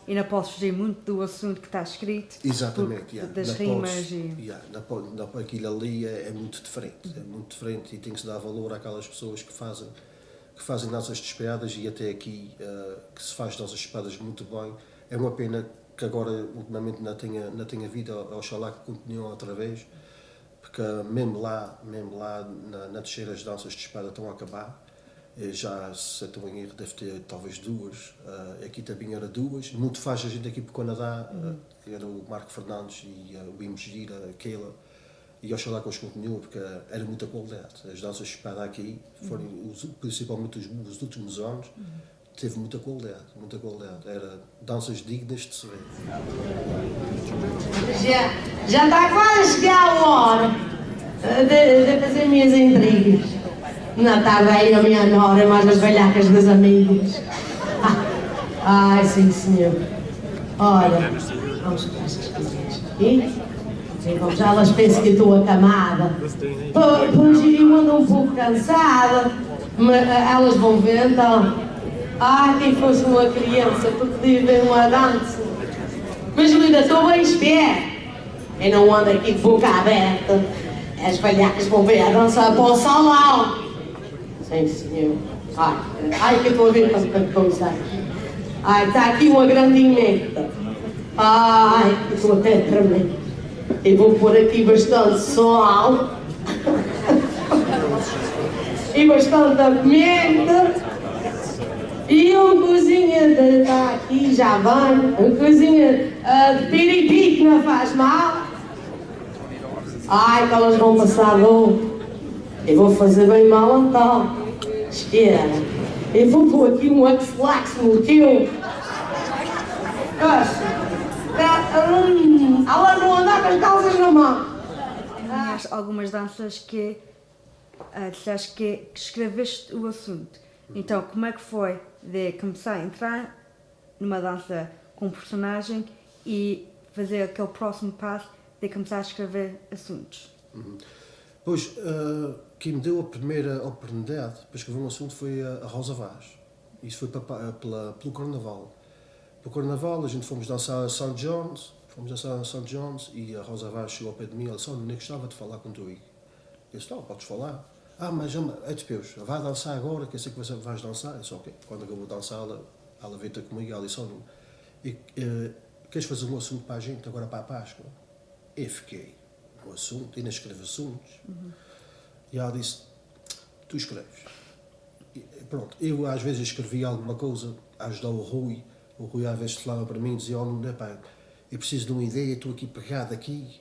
E não podes fugir muito do assunto que está escrito. Exatamente, das rimas. Aquilo ali é muito diferente, e tem que se dar valor àquelas pessoas que fazem danças de espadas, e até aqui que se faz danças de espadas muito bem. É uma pena que agora ultimamente não tenha vida, oxalá que continue outra vez, porque mesmo lá na Teixeira as danças de espada estão a acabar. Já, se eu estou em erro, deve ter talvez 2, aqui também era 2, muito faz a gente aqui para o Canadá, que era o Marco Fernandes e o Bimo Gira, a Keila, e oxalá que eles continuem, porque era muita qualidade. As danças de espada aqui, principalmente os últimos anos, teve muita qualidade, era danças dignas de se ver. Já está quase a chegar a hora de fazer minhas entregas. Não está bem a minha nora, mas as velhacas das amigas. Ai, sim, senhor. Olha, vamos para estas coisinhas aqui. Sim, vamos, elas pensam que eu estou acamada. Pois eu ando um pouco cansada, mas elas vão ver então. Ai, quem fosse uma criança, tu podia ver uma dança. Mas linda, estou bem esperto. Eu não ando aqui de boca aberta. As velhacas vão ver a dança para o salão. Sim, senhor. Ai, que eu estou a ver tanta coisa aqui. Ai, está aqui uma grande emenda. Ai, que estou até a tremer. Eu vou pôr aqui bastante sol. E bastante pimenta. E uma coisinha de... Está aqui, já vem. Uma coisinha de piripí que não faz mal. Ai, que elas vão passar bom. Eu vou fazer bem mal então. Espera. Eu vou pôr aqui um axlax no teu. Ela não anda com as calças na mão. Tinhas algumas danças que disseste que escreveste o assunto. Então, como é que foi de começar a entrar numa dança com um personagem e fazer aquele próximo passo de começar a escrever assuntos? Pois, quem me deu a primeira oportunidade para escrever um assunto foi a Rosa Vaz. Isso foi pelo Carnaval. Pelo Carnaval, a gente fomos dançar a St. John's e a Rosa Vaz chegou ao pé de mim e ela disse: "Olha, nem gostava de falar contigo." Eu disse: "Não, podes falar." Mas é depois, vai dançar agora, que eu sei que você vais dançar. Eu disse: "Ok." Quando eu vou dançar, ela veio ter comigo e ela disse: "Olha, queres fazer um assunto para a gente agora para a Páscoa?" Eu fiquei, um assunto, ainda escrevo assuntos. E ela disse: "Tu escreves." E, pronto, eu às vezes escrevia alguma coisa, a ajudar o Rui às vezes falava para mim e dizia: "Olha, pá, eu preciso de uma ideia, estou aqui pegado aqui.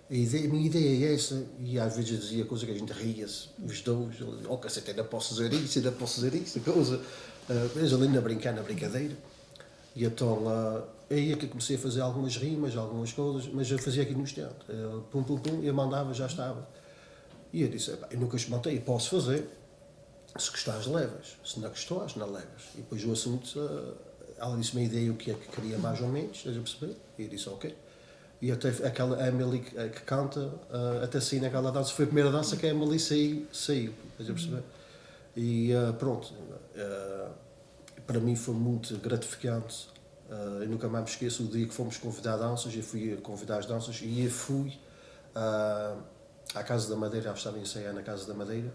A minha ideia é essa." E às vezes dizia coisa que a gente ria-se, os dois. "Oh, cacete, ainda posso dizer isso, coisa." Mas ali na brincadeira. E então, aí é que eu comecei a fazer algumas rimas, algumas coisas, mas eu fazia aqui no instante. Pum, eu mandava, já estava. E eu disse: "Eu nunca experimentei, eu posso fazer. Se gostares, levas. Se não gostares, não levas." E depois o assunto, ela disse-me a ideia, o que é que queria mais ou menos, estás a perceber? E eu disse: "Ok." E até aquela Emily que canta, até saí naquela dança, foi a primeira dança que a Emily saiu, estás a perceber? E pronto, para mim foi muito gratificante. Eu nunca mais me esqueço o dia que fomos convidar danças, eu fui convidar as danças e eu fui à Casa da Madeira, ela estava a ensaiar na Casa da Madeira.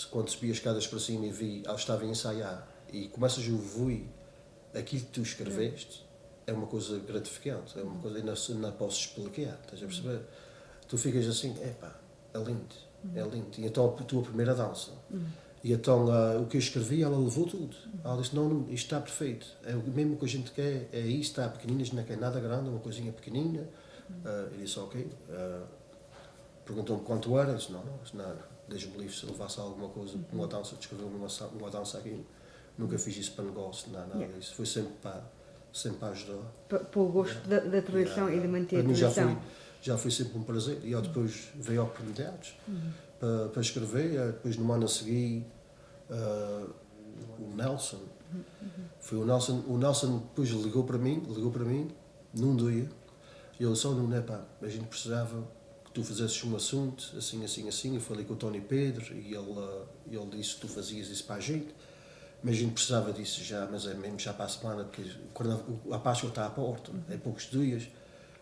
Quando subi as escadas para cima e vi, ela estava a ensaiar e começas a ouvir aquilo que tu escreveste. É uma coisa gratificante, é uma coisa que não posso explicar, estás a perceber? Tu ficas assim: "Epá, é lindo." E então a tua primeira dança. E então o que eu escrevi, ela levou tudo. Ela disse: "Não, isto está perfeito. É o mesmo que a gente quer, é isto, está pequenino, isto não quer nada grande, é uma coisinha pequenina." Eu disse: "Ok." Perguntou-me quanto era, eu disse: não, deixa-me livre, se eu levasse alguma coisa, uma dança, de escrever uma dança aqui. Nunca fiz isso para negócio, nada disso. Foi sempre para ajudar. Pelo gosto da tradição e de manter a tradição. Já foi sempre um prazer. E depois veio oportunidades para escrever. Depois no ano a seguir, o Nelson. Foi o Nelson depois ligou para mim num dia. E ele disse: "Não, a gente precisava que tu fizesses um assunto, assim. Eu falei com o Tony Pedro e ele disse que tu fazias isso para a gente. Mas a gente precisava disso já, mas é mesmo já para a semana, porque a Páscoa está à porta, é poucos dias,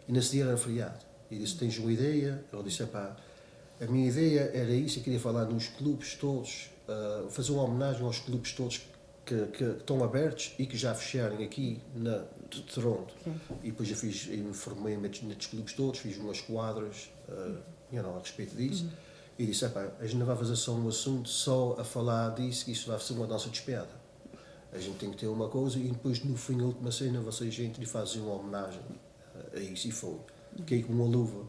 e nesse dia era feriado. E disse: "Tens uma ideia?" Eu disse: "A minha ideia era isso, eu queria falar nos clubes todos, fazer uma homenagem aos clubes todos que estão abertos e que já fecharem aqui de Toronto." E depois eu me formei nestes clubes todos, fiz umas quadras a respeito disso. E disse: "A gente não vai fazer só um assunto, só a falar disso, que isso vai ser uma dança de espiada. A gente tem que ter uma coisa." E depois, no fim, a última cena, vocês entram e fazem uma homenagem a isso. E foi. Fiquei com uma luva.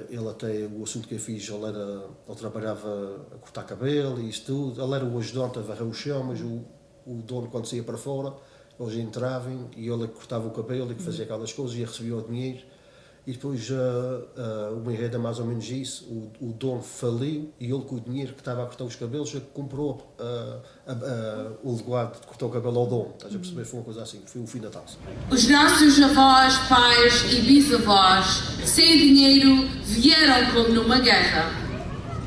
Ele até, o assunto que eu fiz, ele trabalhava a cortar cabelo e isso tudo. Ele era o ajudante a varrer o chão, mas o dono, quando saía para fora, eles entravam e ele cortava o cabelo e que fazia aquelas coisas e recebia o dinheiro. E depois o enredo é mais ou menos isso, o dono faliu e ele com o dinheiro que estava a cortar os cabelos já comprou o legado de cortar o cabelo ao dono. Estás a perceber? Foi uma coisa assim, foi o fim da dança. Os nossos avós, pais e bisavós, sem dinheiro, vieram como numa guerra.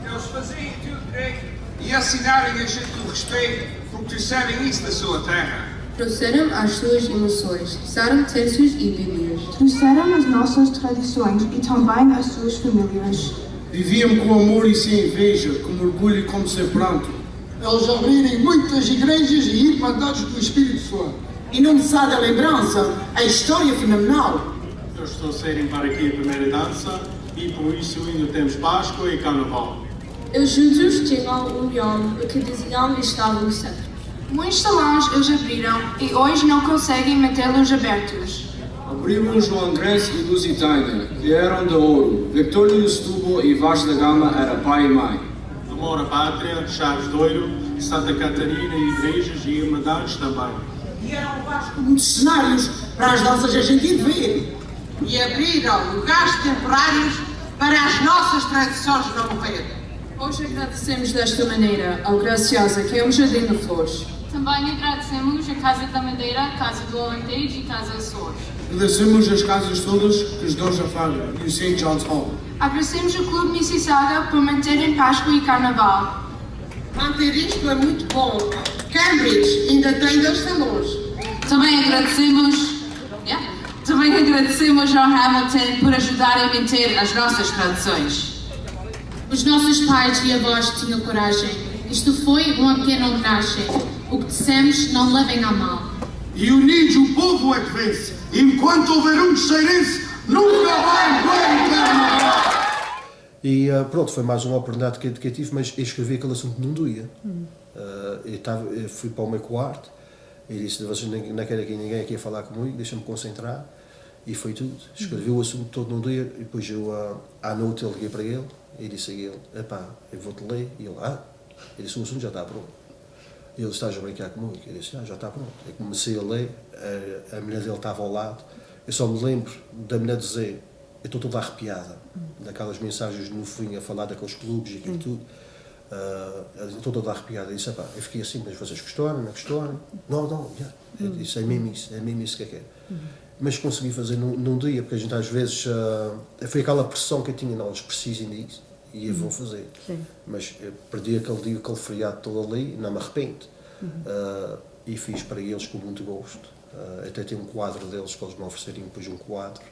Eles faziam tudo direito e ensinaram a gente com respeito porque trouxeram isso da sua terra. Trouxeram as suas emoções, usaram terços e Bíblias. Trouxeram as nossas tradições e também as suas famílias. Viviam com amor e sem inveja, com orgulho e com sem pranto. Eles abriram muitas igrejas e irmandades do Espírito Santo. E não me sai da lembrança a história fenomenal. Eles trouxeram para aqui a primeira dança e por isso ainda temos Páscoa e Carnaval. Eles juntos tinham um leão que diziam estava no centro. Muitos salões eles abriram e hoje não conseguem mantê-los abertos. Abrimos o Andrés e Lusitânia, que eram de ouro. Victória de Setúbal e Vasco da Gama era pai e mãe. Amor à Pátria, Chaves de Ouro, Santa Catarina, igrejas e irmandades também. E eram muitos cenários para as danças a gente ir ver. E abriram lugares temporários para as nossas tradições não morrerem. Hoje agradecemos desta maneira ao Graciosa, que é um jardim de flores. Também agradecemos a Casa da Madeira, a Casa do Alentejo e Casa Açores. Agradecemos as casas todas que os dão a Fábio e o St. John's Hall. Agradecemos ao Clube Mississauga por manterem Páscoa e Carnaval. Manter isto é muito bom. Cambridge ainda tem 2 salões. Também agradecemos ao Hamilton por ajudar a manter as nossas tradições. Os nossos pais e avós tinham coragem. Isto foi uma pequena homenagem. O que dissemos, não levem a mal. E unidos o povo é que vence. Enquanto houver um cheirense, nunca vai ver Carnaval. E pronto, foi mais uma oportunidade que eu tive, mas eu escrevi aquele assunto num dia. Eu fui para o meu quarto e disse: vocês não querem aqui ninguém aqui a falar comigo, deixa-me concentrar. E foi tudo. Escrevi o assunto todo num dia e depois eu, à noite eu liguei para ele e disse a ele: epá, eu vou-te ler. E ele: ele disse: o assunto já está pronto. E ele: estás a brincar comigo? Eu disse: já está pronto. Eu comecei a ler, a mulher dele estava ao lado. Eu só me lembro da mulher dizer: eu estou toda arrepiada, daquelas mensagens no fim a falar daqueles clubes e aquilo tudo. Estou toda arrepiada. Eu disse: epá, eu fiquei assim: mas vocês gostaram, não gostaram? Não, já. Eu disse: é mesmo isso que eu quero. Mas consegui fazer num dia, porque a gente às vezes, foi aquela pressão que eu tinha: não, eles precisam disso e eu vou fazer. Sim. Mas eu perdi aquele dia, aquele feriado todo ali, não me arrependo. E fiz para eles com muito gosto. Até tenho um quadro deles que eles me ofereceriam, depois um quadro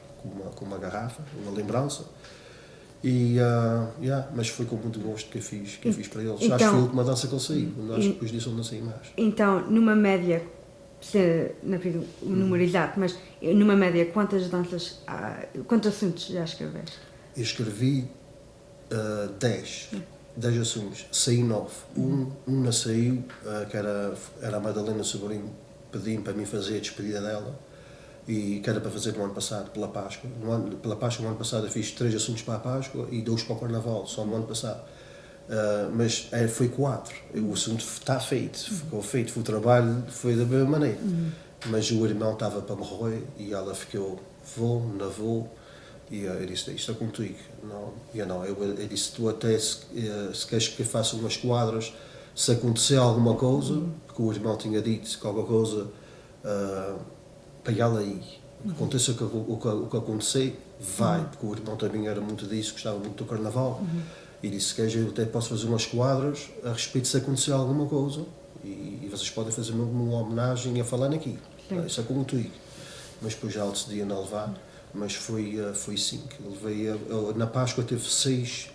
com uma garrafa, uma lembrança. E, mas foi com muito gosto que eu fiz para eles. Então, acho que foi a última dança que ele saiu, acho que depois disso eu não saí mais. Então, numa média, não fiz o número exato, mas numa média, quantas danças, quantos assuntos já escreveste? Eu escrevi 10 assuntos, saí 9. Um não saiu, que era a Madalena Sobrinho, pediu para mim fazer a despedida dela, e que era para fazer no ano passado, pela Páscoa. Pela Páscoa, no ano passado, eu fiz 3 assuntos para a Páscoa e 2 para o Carnaval, só no ano passado. Mas foi 4. O assunto está feito, ficou feito, o trabalho foi da mesma maneira. Mas o irmão estava para morrer e ela ficou: não vou. E eu disse: isto é contigo. Eu disse: tu até se queres que eu faça umas quadras, se acontecer alguma coisa, porque o irmão tinha dito qualquer coisa, para ela aí. O que aconteça, o que acontecer, vai, porque o irmão também era muito disso, gostava muito do Carnaval. E disse: se queres, eu até posso fazer umas quadras a respeito se acontecer alguma coisa, e vocês podem fazer mesmo uma homenagem a falar aqui. Isso é contigo. Mas depois já decidi a não levar. Mas foi 5. Na Páscoa teve 6.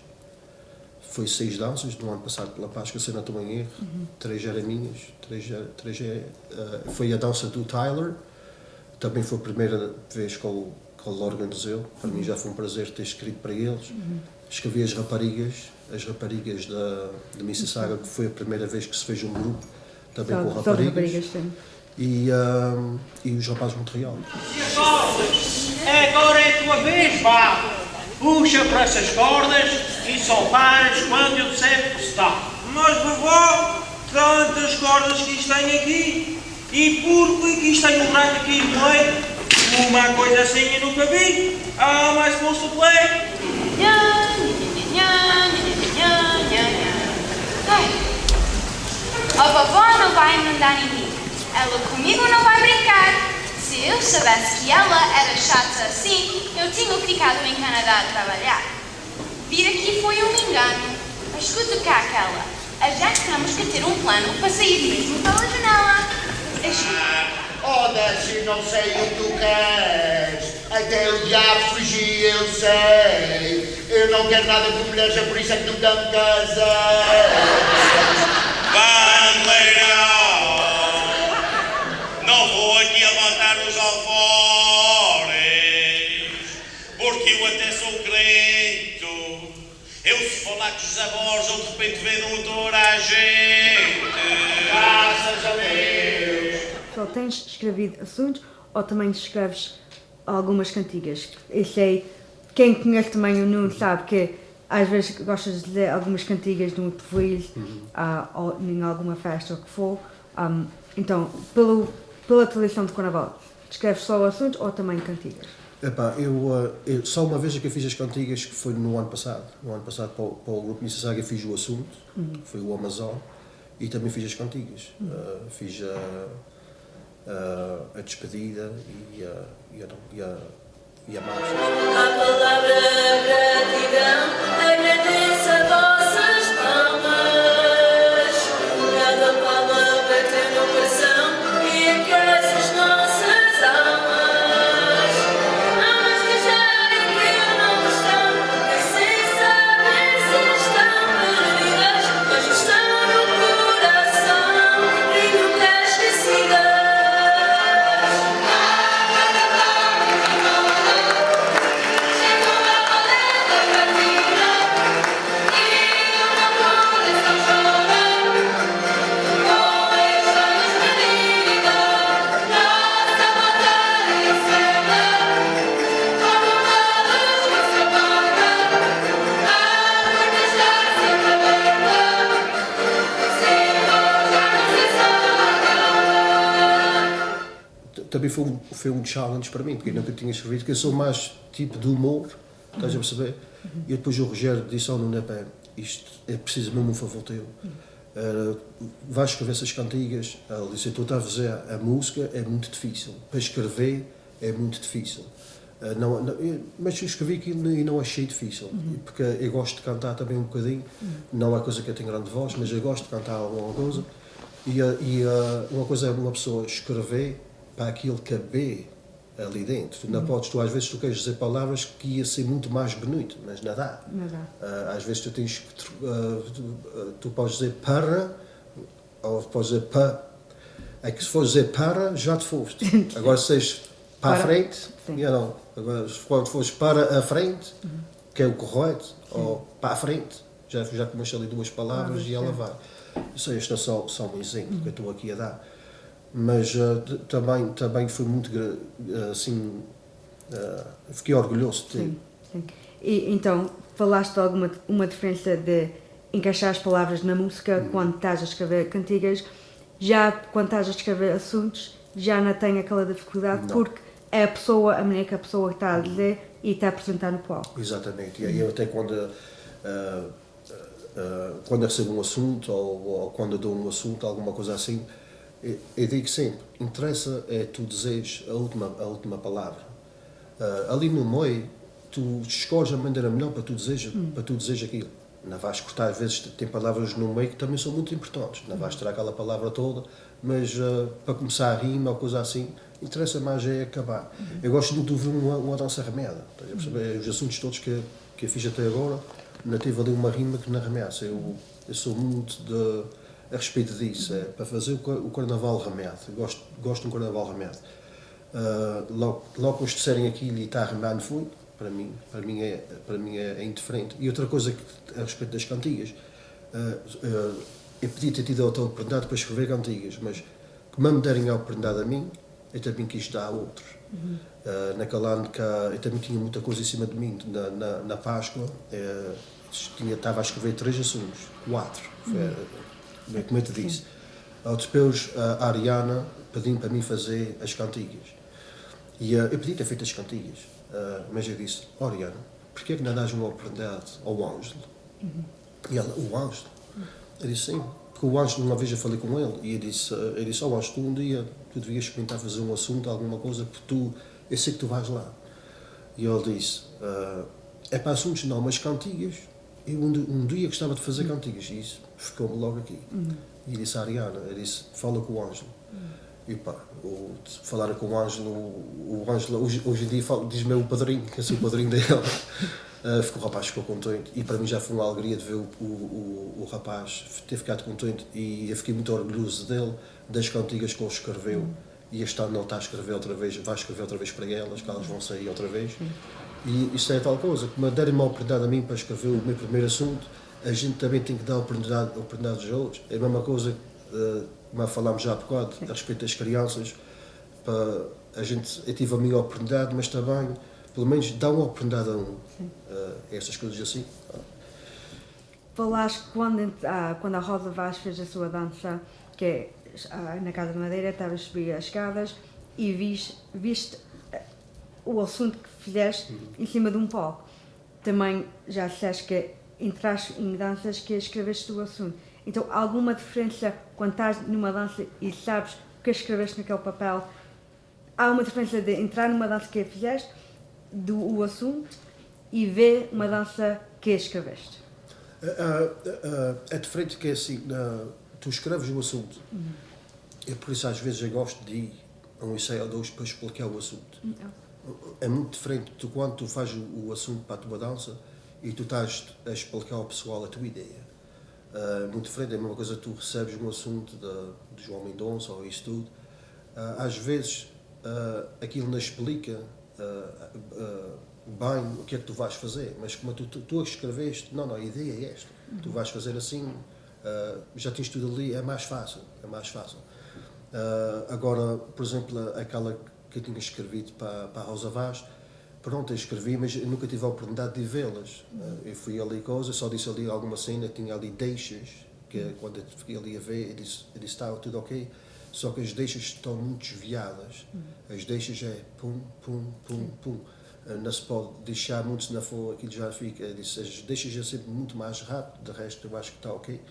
Foi 6 danças no ano passado pela Páscoa, se não estou em erro. 3 eram minhas. 3 foi a dança do Tyler. Também foi a primeira vez que ele organizou. Para mim já foi um prazer ter escrito para eles. Escrevi as raparigas da Mississauga, que foi a primeira vez que se fez um grupo, também com raparigas. E os rapazes de Montreal. Agora é a tua vez, vá! Puxa para essas cordas e só paras quando eu disser que está. Mas, vovó, tantas cordas que isto tem aqui, e porque que isto tem um buraco aqui no meio, uma coisa assim eu nunca vi. Am I supposed to play? A vovó não vai mandar em mim. Ela comigo não vai brincar. Se eu soubesse que ela era chata assim, eu tinha ficado em Canadá a trabalhar. Vir aqui foi um engano. Mas escuta cá aquela. A gente temos que ter um plano para sair mesmo pela janela. Oh, Desi, não sei o que tu queres. Até o diabo fugir, eu sei. Eu não quero nada com mulheres, é por isso é que nunca me casei. Bandeirão, não vou aqui levantar os alforres, porque eu até sou crente. Eu se falar com os avós, ou de repente vendo toda a gente. Graças a Deus. Só tens escrevido assuntos ou também escreves algumas cantigas? Eu sei, quem conhece também o Nuno sabe que às vezes gostas de ler algumas cantigas de um povoado, ou em alguma festa ou o que for. Então, pela tradição de Carnaval, escreves só assuntos ou também cantigas? Epá, eu só uma vez é que eu fiz as cantigas, que foi no ano passado. No ano passado, para o Grupo Mississauga, fiz o assunto, foi o Amazon, e também fiz as cantigas. Fiz a despedida e a marcha. A palavra gratidão, agradeço a vossas palmas. Cada palma bateu no coração e aquece as nossas almas. Almas que já que não estão, nem sem saber se estão perdidas, mas estão no coração e nunca esquecidas. Também foi um challenge para mim, porque eu nunca tinha escrevido, porque eu sou mais tipo de humor, estás a perceber? E depois o Rogério disse ao Nuno, isto é preciso mesmo um favor teu. Vais escrever essas cantigas. Ele disse, tu estás a fazer a música, é muito difícil. Para escrever é muito difícil. Mas eu escrevi aquilo e não achei difícil, porque eu gosto de cantar também um bocadinho. Não é coisa que eu tenho grande voz, mas eu gosto de cantar alguma coisa. E uma coisa é uma pessoa escrever para aquilo caber ali dentro. Não podes, tu às vezes tu queres dizer palavras que ia ser muito mais bonito, mas não dá. Às vezes tu tens que tu podes dizer para ou podes dizer para. É que se fores dizer para, já te foste. Agora se és para a frente, agora quando fores para a frente, que é o correto, ou para a frente, já começas ali duas palavras e ela vai. Isso este é só um exemplo que eu estou aqui a dar. Mas também foi muito assim, fiquei orgulhoso de ter. Sim. E então falaste de uma diferença de encaixar as palavras na música quando estás a escrever cantigas, já quando estás a escrever assuntos já não tem aquela dificuldade porque é a maneira que a pessoa está a dizer e está a apresentar no palco. Exatamente, e eu até quando eu recebo um assunto ou quando eu dou um assunto, alguma coisa assim, eu digo sempre, interessa é tu dizeres a última palavra. Ali no meio, tu escolhes a maneira melhor para tu dizeres aquilo. Não vais cortar, às vezes tem palavras no meio que também são muito importantes. Não vais tirar aquela palavra toda, mas para começar a rima ou coisa assim, interessa mais é acabar. Eu gosto muito de ouvir uma dança remeda. Estás a perceber? Os assuntos todos que eu fiz até agora, não tive ali uma rima que não remessa. Eu sou muito a respeito disso, é para fazer o carnaval remete. Gosto de um carnaval remete. Logo que eles disserem aquilo e está a remar, não foi? Para mim é indiferente. E outra coisa a respeito das cantigas, eu podia ter tido a oportunidade para escrever cantigas, mas que me derem a oportunidade a mim, eu também quis dar a outros. Naquele ano que eu também tinha muita coisa em cima de mim, na Páscoa, estava a escrever 3 assuntos, 4. Como eu te disse. Depois a Ariana pediu para mim fazer as cantigas. E eu podia ter feito as cantigas. mas eu disse, Oriana, porquê é que não dás uma oportunidade ao Ângelo? E ela, o Ângelo? Eu disse, sim, porque o Ângelo, uma vez eu falei com ele, e eu disse, Ângelo, tu um dia, tu devias experimentar fazer um assunto, alguma coisa, porque eu sei que tu vais lá. E ele disse, é para assuntos não, mas cantigas, eu um dia gostava de fazer cantigas, e isso ficou-me logo aqui. E disse a Ariana, eu disse, fala com o Ângelo. E pá, falar com o Ângelo hoje em dia diz-me o padrinho, que eu sou o padrinho dele. O rapaz ficou contente e para mim já foi uma alegria de ver o rapaz ter ficado contente e eu fiquei muito orgulhoso dele, das cantigas que ele escreveu. E este ano ele está a escrever outra vez, vai escrever outra vez para elas, que elas vão sair outra vez. E isso é tal coisa, que me derem uma oportunidade a mim para escrever o meu primeiro assunto, a gente também tem que dar oportunidade aos outros. É a mesma coisa, como falámos já há bocado, a respeito das crianças, para eu tive a minha oportunidade, mas também, pelo menos, dá uma oportunidade a essas coisas assim. Falaste quando a Rosa Vaz fez a sua dança, que é na Casa de Madeira, estavas a subir as escadas e viste o assunto que fizeste em cima de um palco. Também já disseste que entraste em danças que escreveste o assunto. Então, há alguma diferença quando estás numa dança e sabes o que escreveste naquele papel? Há uma diferença de entrar numa dança que fizeste, do assunto, e ver uma dança que escreveste? É diferente que é assim, tu escreves o assunto. E por isso às vezes eu gosto de ir a um ensaio ou dois para explicar o assunto. É muito diferente de quando tu fazes o assunto para a tua dança e tu estás a explicar ao pessoal a tua ideia. Muito diferente, é a mesma coisa que tu recebes um assunto de João Mendonça ou isso tudo. Às vezes aquilo não explica bem o que é que tu vais fazer, mas como tu escreveste, não, a ideia é esta, tu vais fazer assim, já tens tudo ali, é mais fácil. Agora, por exemplo, aquela que eu tinha escrevido para a Rosa Vaz, pronto, eu escrevi, mas eu nunca tive a oportunidade de vê-las. Eu fui ali só disse ali alguma cena, tinha ali deixas, que quando eu fiquei ali a ver, eu disse está tudo ok, só que as deixas estão muito desviadas. As deixas é pum, pum, pum, pum. Não se pode deixar muito, se não for aquilo já fica. Eu disse, as deixas é sempre muito mais rápido, de resto eu acho que está ok.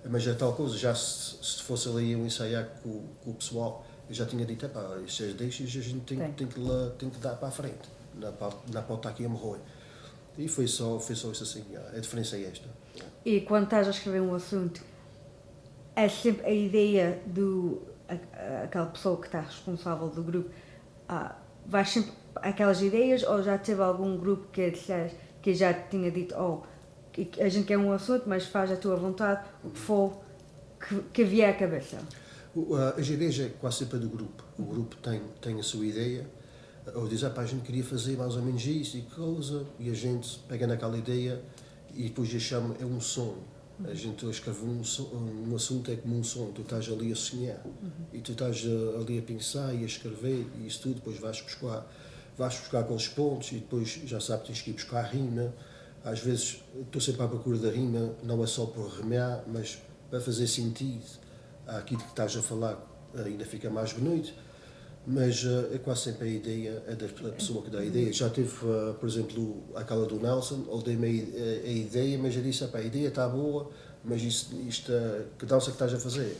Mas é tal coisa, já se fosse ali eu ensaiar com o pessoal, eu já tinha dito, estas deixas a gente tem que dar para a frente. Na pauta aqui a morrer. E foi só isso assim, a diferença é esta. E quando estás a escrever um assunto, é sempre a ideia aquela pessoa que está responsável do grupo, vais sempre aquelas ideias, ou já teve algum grupo que já tinha dito, a gente quer um assunto, mas faz a tua vontade, o que for que vier à cabeça? As ideias é quase sempre do grupo. O grupo tem a sua ideia, ou diz, a gente queria fazer mais ou menos isso e coisa, e a gente pega naquela ideia e depois já chama, é um sonho. A gente escreve um assunto, é como um sonho, tu estás ali a sonhar, e tu estás ali a pensar e a escrever, e isso tudo, depois vais buscar aqueles pontos, e depois já sabes, tens que ir buscar a rima. Às vezes estou sempre à procura da rima, não é só por rimar, mas para fazer sentido àquilo que estás a falar, ainda fica mais bonito. Mas é quase sempre a ideia, é da pessoa que dá a ideia. Já teve, por exemplo, aquela do Nelson, ele deu-me a ideia, mas eu disse, a ideia está boa, mas isto que dança que estás a fazer?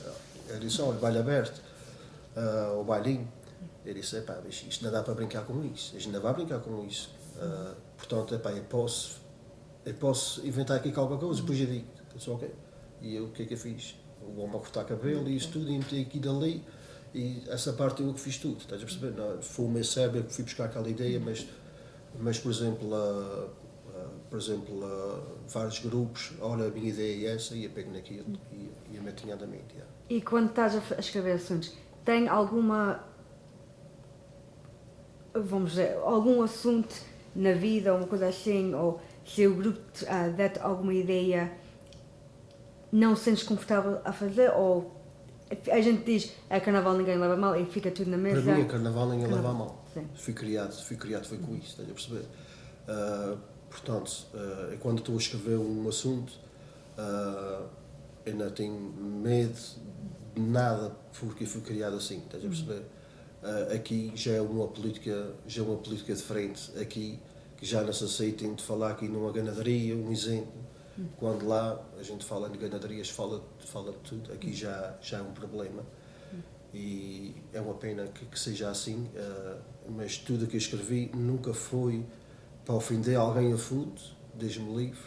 Eu disse, olha, baile aberto, o bailinho. Eu disse, isto não dá para brincar com isso, a gente não vai brincar com isso. Portanto, eu posso inventar aqui qualquer coisa, depois eu digo, ok. E eu, o que é que eu fiz? O homem a cortar cabelo e isso tudo, e meti aqui dali. E essa parte eu que fiz tudo, estás a perceber? Não, foi o meu cérebro que fui buscar aquela ideia, mas por exemplo, vários grupos, olha, a minha ideia é essa, e eu pego naquilo e eu meto na mente. E quando estás a escrever assuntos, tem alguma, vamos dizer, algum assunto na vida, ou uma coisa assim, ou se o grupo der-te alguma ideia, não te sentes confortável a fazer, ou a gente diz, é carnaval, ninguém leva mal e fica tudo na mesa. Para mim, carnaval ninguém leva mal. Sim. Fui criado foi com isso, estás a perceber? Portanto, quando estou a escrever um assunto, eu não tenho medo de nada porque fui criado assim, estás a perceber? Aqui já é uma política diferente. Aqui que já não se aceitem de falar aqui numa ganadaria, um exemplo. Quando lá a gente fala de ganadarias, fala de tudo. Aqui já é um problema. E é uma pena que seja assim, mas tudo o que eu escrevi nunca foi para ofender alguém a fundo, Deus-me livre.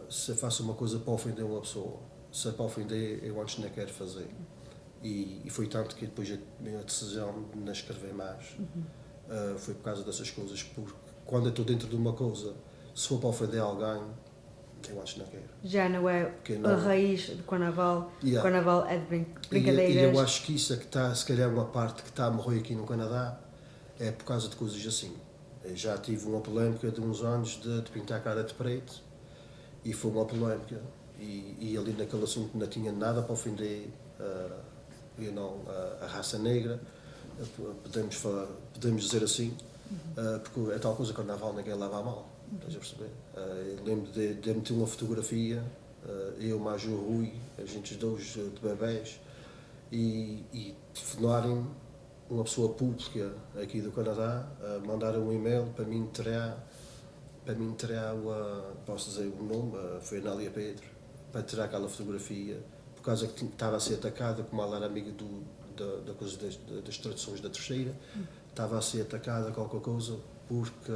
Se eu faço uma coisa para ofender uma pessoa, se é para ofender, eu antes não quero fazer. E foi tanto que depois eu tomei a decisão de não escrever mais. Foi por causa dessas coisas, porque quando eu estou dentro de uma coisa, se for para ofender alguém, eu acho que não quero. Já não é a raiz do Carnaval. Yeah. O Carnaval é de brincadeiras. E eu acho que isso é que está, se calhar, uma parte que está a morrer aqui no Canadá, é por causa de coisas assim. Eu já tive uma polémica de uns anos de pintar a cara de preto, e foi uma polémica. E ali naquele assunto não tinha nada para ofender a raça negra, podemos dizer assim, porque é tal coisa, Carnaval ninguém leva a mal. Estás a perceber? Eu lembro de meter uma fotografia, eu, mais o Rui, a gente os dois de bebés, e telefonarem uma pessoa pública aqui do Canadá, mandaram um e-mail para mim tirar posso dizer o nome, foi a Nália Pedro, para tirar aquela fotografia, por causa que estava a ser atacada, como ela era amiga da coisa das traduções da terceira, estava a ser atacada qualquer coisa, porque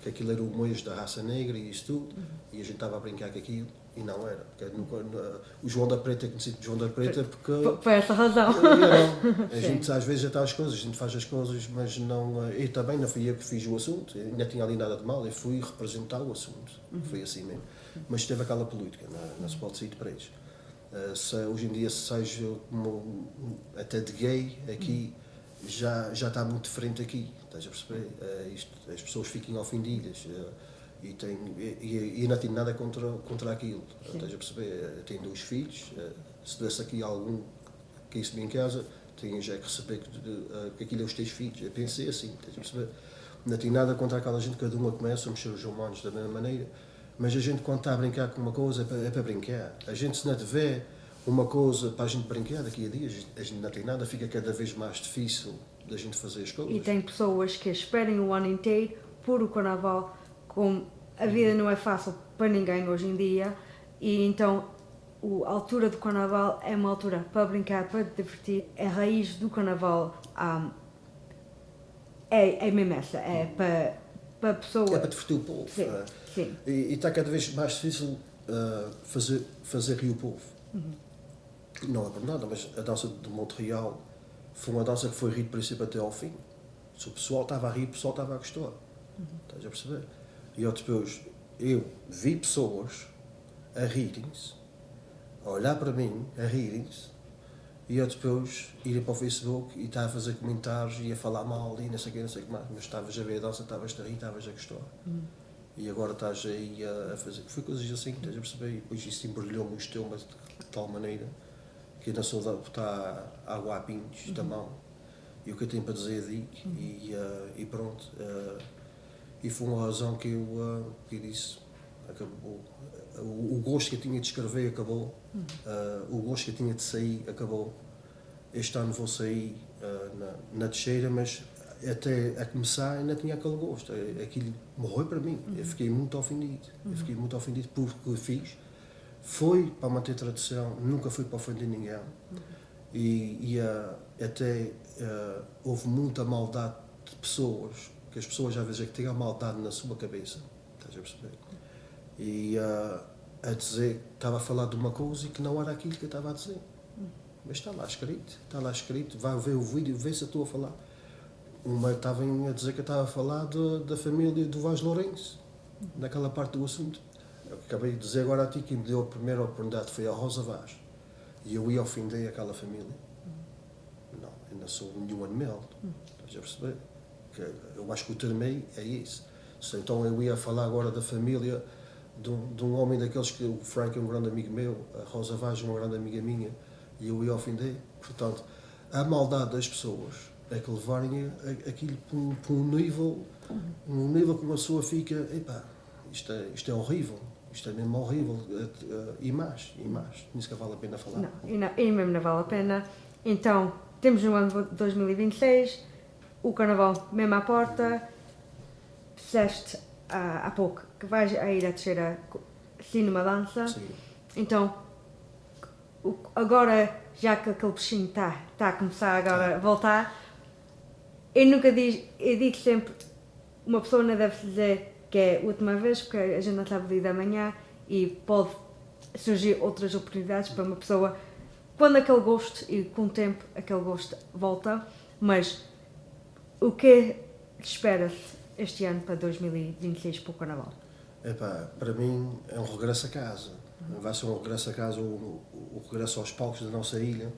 aquilo era o mês da raça negra e isso tudo, e a gente estava a brincar com aquilo, e não era. Porque o João da Preta é conhecido João da Preta porque... Por essa razão. A gente às vezes já está as coisas, a gente faz as coisas, mas não... Eu também não fui eu que fiz o assunto, eu não tinha ali nada de mal, eu fui representar o assunto, foi assim mesmo. Mas teve aquela política, não se pode sair de presos. Hoje em dia, se seja até de gay, aqui já está muito diferente aqui, estás a perceber? As pessoas ficam ofendidas e não tenho nada contra aquilo, estás a perceber? Eu tenho 2 filhos, se desse aqui algum que isso me em casa, tenho já que receber que aquilo é os teus filhos, eu pensei assim, estás a perceber? Não tenho nada contra aquela gente, cada uma começa a mexer os humanos da mesma maneira, mas a gente quando está a brincar com uma coisa é para brincar, a gente se não tiver uma coisa para a gente brincar daqui a dias, a gente não tem nada, fica cada vez mais difícil da gente fazer as coisas. E tem pessoas que esperem o ano inteiro por o Carnaval, como a vida não é fácil para ninguém hoje em dia, e então a altura do Carnaval é uma altura para brincar, para divertir. A raiz do Carnaval é mesmo essa, é para a pessoa... É para divertir o povo. Sim. E está cada vez mais difícil fazer rir o povo. Não é por nada, mas a dança de Montreal foi uma dança que foi rir do princípio até ao fim. Se o pessoal estava a rir, o pessoal estava a gostar. Estás a perceber? E depois, eu vi pessoas a rirem-se, a olhar para mim, a rirem-se, e eu depois ir para o Facebook e estar a fazer comentários e a falar mal e não sei o que mais, mas estavas a ver a dança, estavas a rir, estavas a gostar. E agora estás aí a fazer. Foi coisas assim, estás a perceber? E depois isso embrulhou-me o estômago de tal maneira que ainda sou de botar água a pinhos da mão. E o que eu tenho para dizer digo. E pronto. E foi uma razão que eu disse. Acabou. O gosto que eu tinha de escrever acabou. O gosto que eu tinha de sair acabou. Este ano vou sair na Teixeira, mas até a começar ainda tinha aquele gosto. Aquilo morreu para mim. Eu fiquei muito ofendido. Eu fiquei muito ofendido porque o que eu fiz foi para manter a tradição, nunca foi para ofender ninguém. E até houve muita maldade de pessoas, que as pessoas às vezes é que têm a maldade na sua cabeça. Estás a perceber? E a dizer que estava a falar de uma coisa e que não era aquilo que eu estava a dizer. Mas está lá escrito, vai ver o vídeo, vê se eu estou a falar. Uma estava a dizer que eu estava a falar da família do Vaz Lourenço, naquela parte do assunto. Eu acabei de dizer agora a ti que me deu a primeira oportunidade foi a Rosa Vaz. E eu ia ofender aquela família. Não, eu não sou nenhum animal. Estás a perceber? Que eu acho que o termo é esse. Então eu ia falar agora da família de um homem daqueles que o Frank é um grande amigo meu, a Rosa Vaz é uma grande amiga minha, e eu ia ofender. Portanto, a maldade das pessoas é que levarem aquilo para um nível que uma pessoa fica, epá, isto é horrível, isto é mesmo horrível, e mais, nisso que vale a pena falar. E mesmo não vale a pena. Então, temos no ano de 2026, o Carnaval mesmo à porta. Disseste há pouco que vais a ir a Teixeira sim numa dança. Sim. Então, agora, já que aquele bichinho está a começar agora a voltar, eu digo sempre, uma pessoa não deve dizer que é a última vez, porque a gente não sabe o dia da manhã e pode surgir outras oportunidades para uma pessoa, quando aquele gosto, e com o tempo aquele gosto volta, mas o que espera-se este ano para 2026 para o Carnaval? Para mim é um regresso a casa. Vai ser um regresso a casa, o regresso aos palcos da nossa ilha.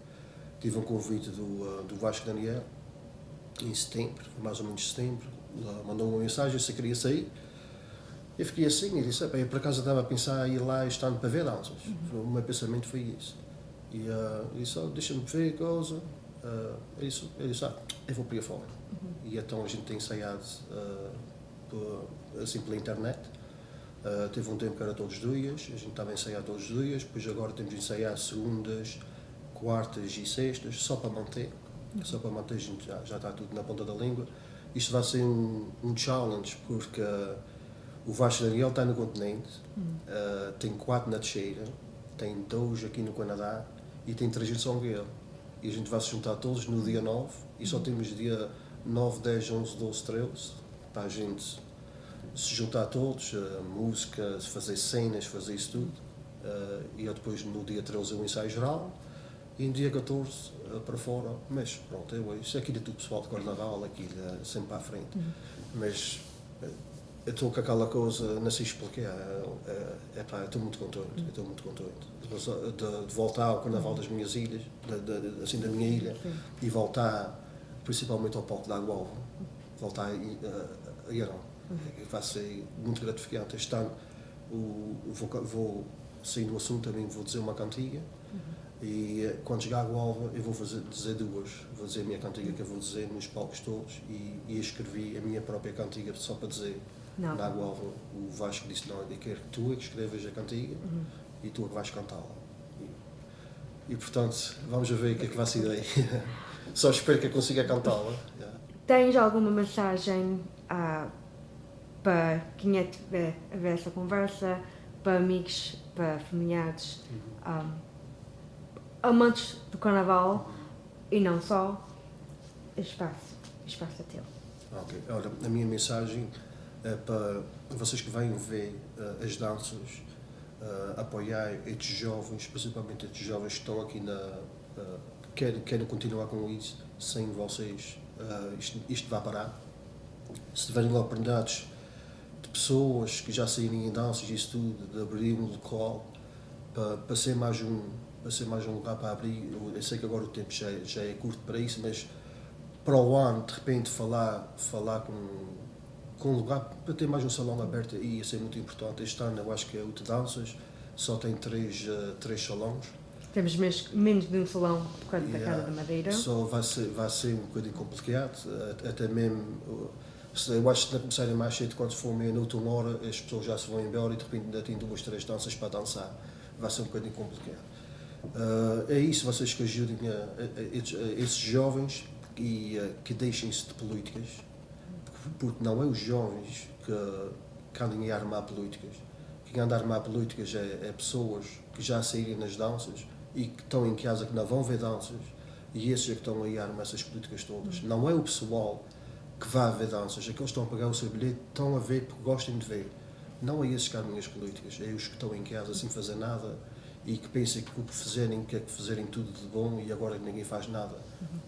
Tive um convite do Vasco Daniel em setembro, mais ou menos setembro. Mandou uma mensagem se queria sair. Eu fiquei assim e disse: eu por acaso estava a pensar em ir lá este ano para ver danças. O meu pensamento foi isso. E disse: deixa-me ver coisa. Eu disse: eu vou para aí fora. E então a gente tem ensaiado assim pela internet. Teve um tempo que era todos os dias, a gente estava a ensaiar todos os dias, depois agora temos de ensaiar segundas, quartas e sextas, só para manter, a gente já está tudo na ponta da língua. Isto vai ser um challenge, porque o Vasco Daniel está no continente, tem 4 na Teixeira, tem 2 aqui no Canadá e tem 3 em São Miguel. E a gente vai se juntar todos no dia 9 e só temos dia 9, 10, 11, 12, 13 para a gente se juntar todos, música, fazer cenas, fazer isso tudo. E eu depois no dia 13 o ensaio geral e no dia 14 para fora. Mas pronto, isso aqui é tudo pessoal de Carnaval, aqui sempre para a frente. Mas eu estou com aquela coisa, não sei explicar, estou muito contente. De voltar ao Carnaval das minhas ilhas, assim da minha ilha, e voltar principalmente ao palco da Água Alva, voltar a Irão. Vai ser muito gratificante. Este ano vou sair do assunto também, vou dizer uma cantiga. E quando chegar a Água Alva eu vou dizer 2. Vou dizer a minha cantiga que eu vou dizer nos palcos todos e escrevi a minha própria cantiga só para dizer na Água Alva. O Vasco disse: não, eu quero que tu é que escrevas a cantiga e tu é que vais cantá-la. E portanto, vamos ver o que é que vai ser daí. Só espero que eu consiga cantá-la. Tens alguma mensagem para quem é que tiver a ver essa conversa, para amigos, para familiares, amantes do Carnaval e não só? Espaço é teu. Ok, olha, a minha mensagem é para vocês que vêm ver as danças, apoiar estes jovens, principalmente estes jovens que estão aqui querem continuar com isso. Sem vocês isto vai parar. Se tiverem oportunidades de pessoas que já saírem em danças e isso tudo, de abrir um local para ser mais um lugar para abrir. Eu sei que agora o tempo já é curto para isso, mas para o ano, de repente, falar com um lugar para ter mais um salão aberto ia ser muito importante. Este ano eu acho que é o de danças, só tem 3 salões. Temos menos de um salão por causa da Casa da Madeira. Só vai ser um bocadinho complicado, até mesmo. Eu acho que na começarem mais cedo, quando for meia-noite, 1 hora, as pessoas já se vão embora e de repente ainda tem 2, 3 danças para dançar. Vai ser um bocadinho complicado. É isso, vocês que ajudem esses jovens e que deixem-se de políticas, porque não é os jovens que andam a armar políticas. Quem anda a armar políticas é pessoas que já saírem nas danças e que estão em casa, que não vão ver danças, e esses é que estão a armar essas políticas todas. Não é o pessoal que vai ver danças, aqueles que estão a pagar o seu bilhete, estão a ver porque gostam de ver. Não é esses que armam as políticas, é os que estão em casa sem fazer nada e que pensam que o que fizerem, que é que fizerem tudo de bom e agora ninguém faz nada.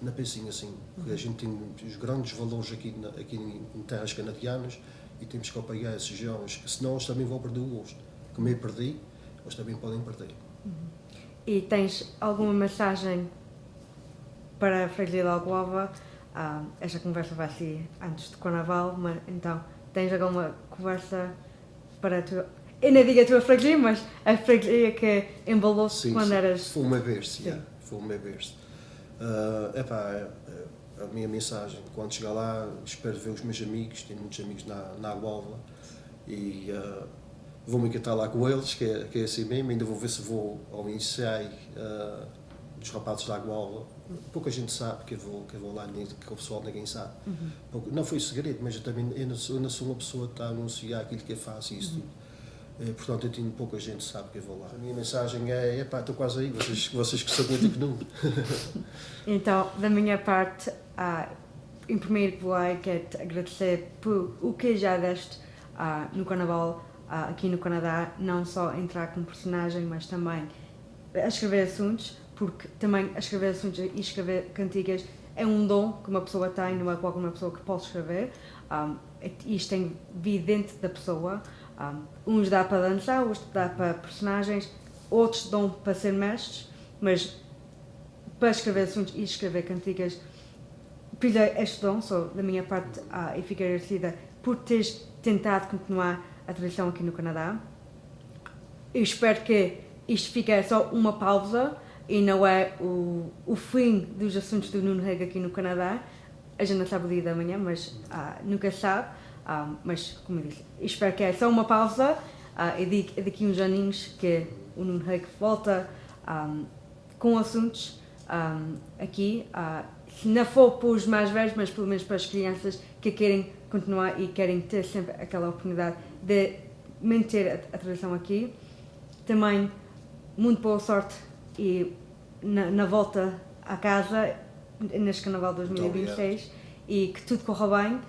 Não pensem assim, porque a gente tem os grandes valores aqui em terras canadianas e temos que apoiar esses jovens, senão eles também vão perder o gosto. Como eu perdi, eles também podem perder. E tens alguma mensagem para a Freguesia de Alcoava? Esta conversa vai ser antes do Carnaval, mas então tens alguma conversa para a tua... Eu não digo a tua freguesia, mas a freguesia que embalou-se quando eras... Foi uma berço, foi uma berço. A minha mensagem, quando chegar lá, espero ver os meus amigos, tenho muitos amigos na Água Alva e vou-me encantar lá com eles, que é assim mesmo. Ainda vou ver se vou ao ensaio os rapazes da Angola, pouca gente sabe que eu vou lá, que o pessoal ninguém sabe. Não foi segredo, mas eu não sou uma pessoa que está a anunciar aquilo que eu faço e isso tudo. Portanto, eu tenho pouca gente que sasabe que eu vou lá. A minha mensagem é, estou quase aí, vocês que sabem muito que não. Então, da minha parte, em primeiro lugar, quero-te agradecer por o que já deste no Carnaval, aqui no Canadá, não só entrar como personagem, mas também a escrever assuntos, porque também a escrever assuntos e escrever cantigas é um dom que uma pessoa tem, não é qualquer uma pessoa que pode escrever. Isto tem vir dentro da pessoa. Uns dá para dançar, outros dá para personagens, outros dão para ser mestres, mas para escrever assuntos e escrever cantigas, pilhei este dom, da minha parte, e fiquei agradecida por teres tentado continuar a tradição aqui no Canadá. Eu espero que isto fique só uma pausa e não é o fim dos assuntos do Nuno Rego aqui no Canadá. A gente não sabe o dia da manhã, mas nunca sabe. Mas, como eu disse, espero que é só uma pausa e daqui uns aninhos que o Nuno Rego volta com assuntos aqui. Se não for para os mais velhos, mas pelo menos para as crianças que querem continuar e querem ter sempre aquela oportunidade de manter a tradição aqui. Também muito boa sorte e na volta à casa neste Carnaval 2026 e que tudo corra bem.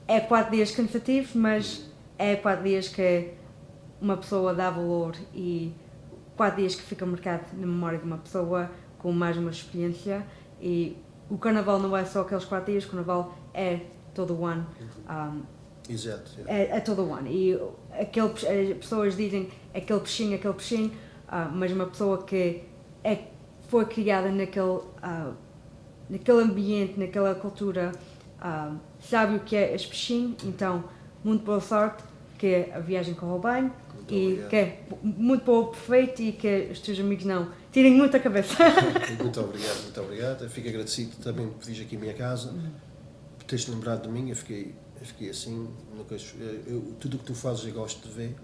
É 4 dias cansativos, mas é 4 dias que uma pessoa dá valor e 4 dias que ficam marcados na memória de uma pessoa com mais uma experiência. E o Carnaval não é só aqueles 4 dias, o Carnaval é todo o ano. Exato. É todo o ano. E as pessoas dizem aquele peixinho, mas uma pessoa que foi criada naquele ambiente, naquela cultura, sabe o que é este peixinho. Então, muito boa sorte, que a viagem corra bem e que é muito bom, perfeito e que os teus amigos não tirem muito a cabeça. Muito obrigado. Eu fico agradecido também por vir aqui à minha casa, por teres lembrado de mim. Eu fiquei assim, tudo o que tu fazes eu gosto de ver.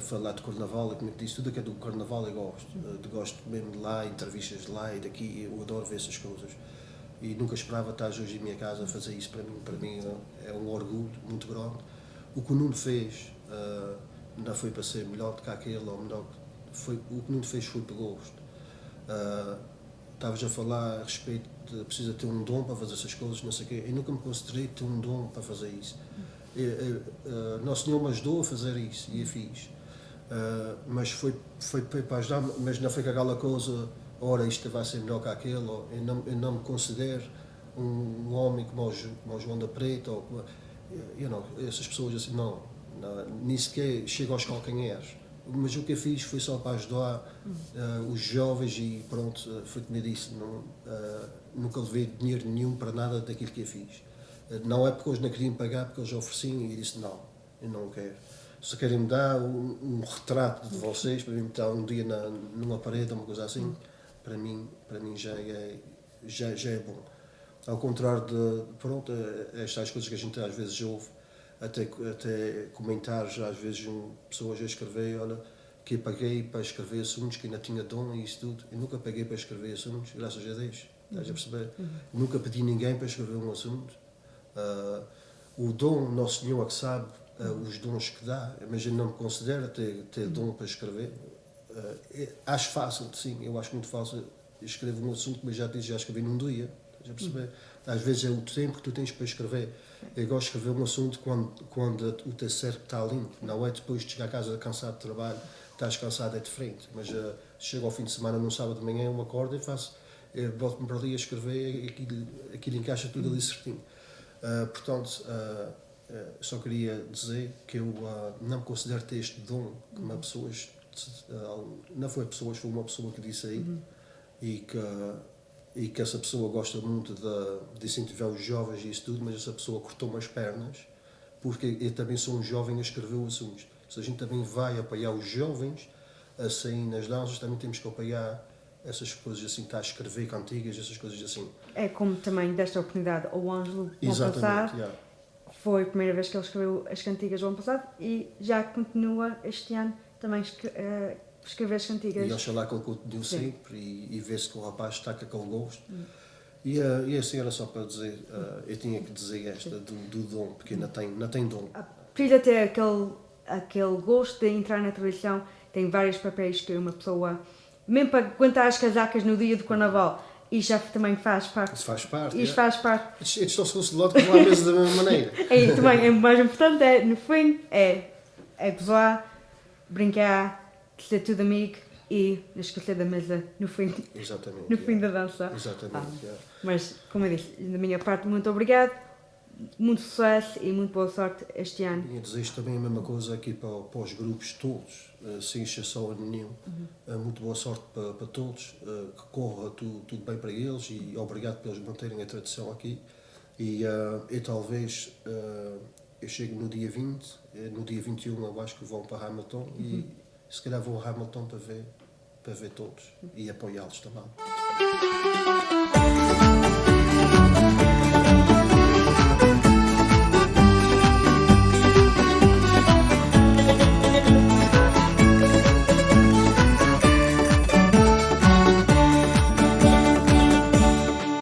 Falar de Carnaval, como eu disse, tudo que é do Carnaval eu gosto. Gosto mesmo de lá, entrevistas de lá e daqui, eu adoro ver essas coisas. E nunca esperava estar hoje em minha casa a fazer isso para mim. Para mim é um orgulho muito grande. O que o Nuno fez não foi para ser melhor do que aquele, ou melhor, o que o Nuno fez foi por gosto. Estavas a falar a respeito de precisa ter um dom para fazer essas coisas, não sei o quê. Eu nunca me considerei ter um dom para fazer isso. Nosso Senhor me ajudou a fazer isso e eu fiz. Mas foi para ajudar, mas não foi com aquela coisa, ora isto vai ser melhor que aquele. Eu não me considero um homem como o João da Preta, ou essas pessoas assim, não, nem sequer chego aos calcanhares. Mas o que eu fiz foi só para ajudar os jovens e pronto, foi como eu disse, nunca levei dinheiro nenhum para nada daquilo que eu fiz. Não é porque eles não queriam pagar, porque eles ofereciam e eu disse não, eu não quero. Se querem me dar um retrato de vocês, para mim estar um dia numa parede, uma coisa assim, para mim já é bom. Ao contrário de, pronto, estas coisas que a gente às vezes ouve, até comentários, às vezes pessoas a escrever, olha, que eu paguei para escrever assuntos, que ainda tinha dom e isso tudo. Eu nunca paguei para escrever assuntos, graças a Deus, estás a perceber? Nunca pedi ninguém para escrever um assunto. O dom, Nosso Senhor é que sabe os dons que dá, mas eu não me considero ter dom para escrever. Acho fácil, sim, eu acho muito fácil. Eu escrevo um assunto, mas já escrevi num dia, estás a perceber? Às vezes é o tempo que tu tens para escrever. Eu gosto de escrever um assunto quando o teu cérebro está limpo, não é depois de chegar a casa cansado de trabalho, estás cansado é de frente. Mas chego ao fim de semana, num sábado de manhã, eu me acordo e volto-me para ali a escrever e aquilo encaixa tudo ali certinho. Portanto, só queria dizer que eu não me considero ter este dom que uma pessoa, não foi pessoas, foi uma pessoa que disse aí e que essa pessoa gosta muito de incentivar os jovens e isso tudo, mas essa pessoa cortou-me as pernas porque eu também sou um jovem a escrever assuntos. Se a gente também vai apoiar os jovens a sair nas danças, também temos que apoiar essas coisas assim, está a escrever cantigas, essas coisas assim. É como também desta oportunidade ao Ângelo no ano passado. Foi a primeira vez que ele escreveu as cantigas do ano passado e já continua este ano também escrever as cantigas. E oxalá que ele continue sempre e ver-se que o rapaz está com aquele gosto. E assim era só para dizer, eu tinha que dizer esta do dom, porque ainda tem dom. Precisa ter aquele gosto de entrar na televisão, tem vários papéis que uma pessoa, mesmo para aguentar as casacas no dia do carnaval, e já também faz parte. Isso faz parte. Isso faz parte. Estes estão-se de lado com a mesa da mesma maneira. E também, é mais importante, no fim, é gozar, brincar, ser tudo amigo e esquecer da mesa no fim. Exatamente. No fim da dança. Exatamente. Mas, como eu disse, da minha parte, muito obrigado, muito sucesso e muito boa sorte este ano. E desejo também a mesma coisa aqui para os grupos todos, sem exceção a nenhum. Muito boa sorte para todos, que corra tudo bem para eles e obrigado por eles manterem a tradição aqui. E talvez eu chego no dia 20, no dia 21 eu acho que vão para Hamilton e se calhar vou a Hamilton para ver todos e apoiá-los também.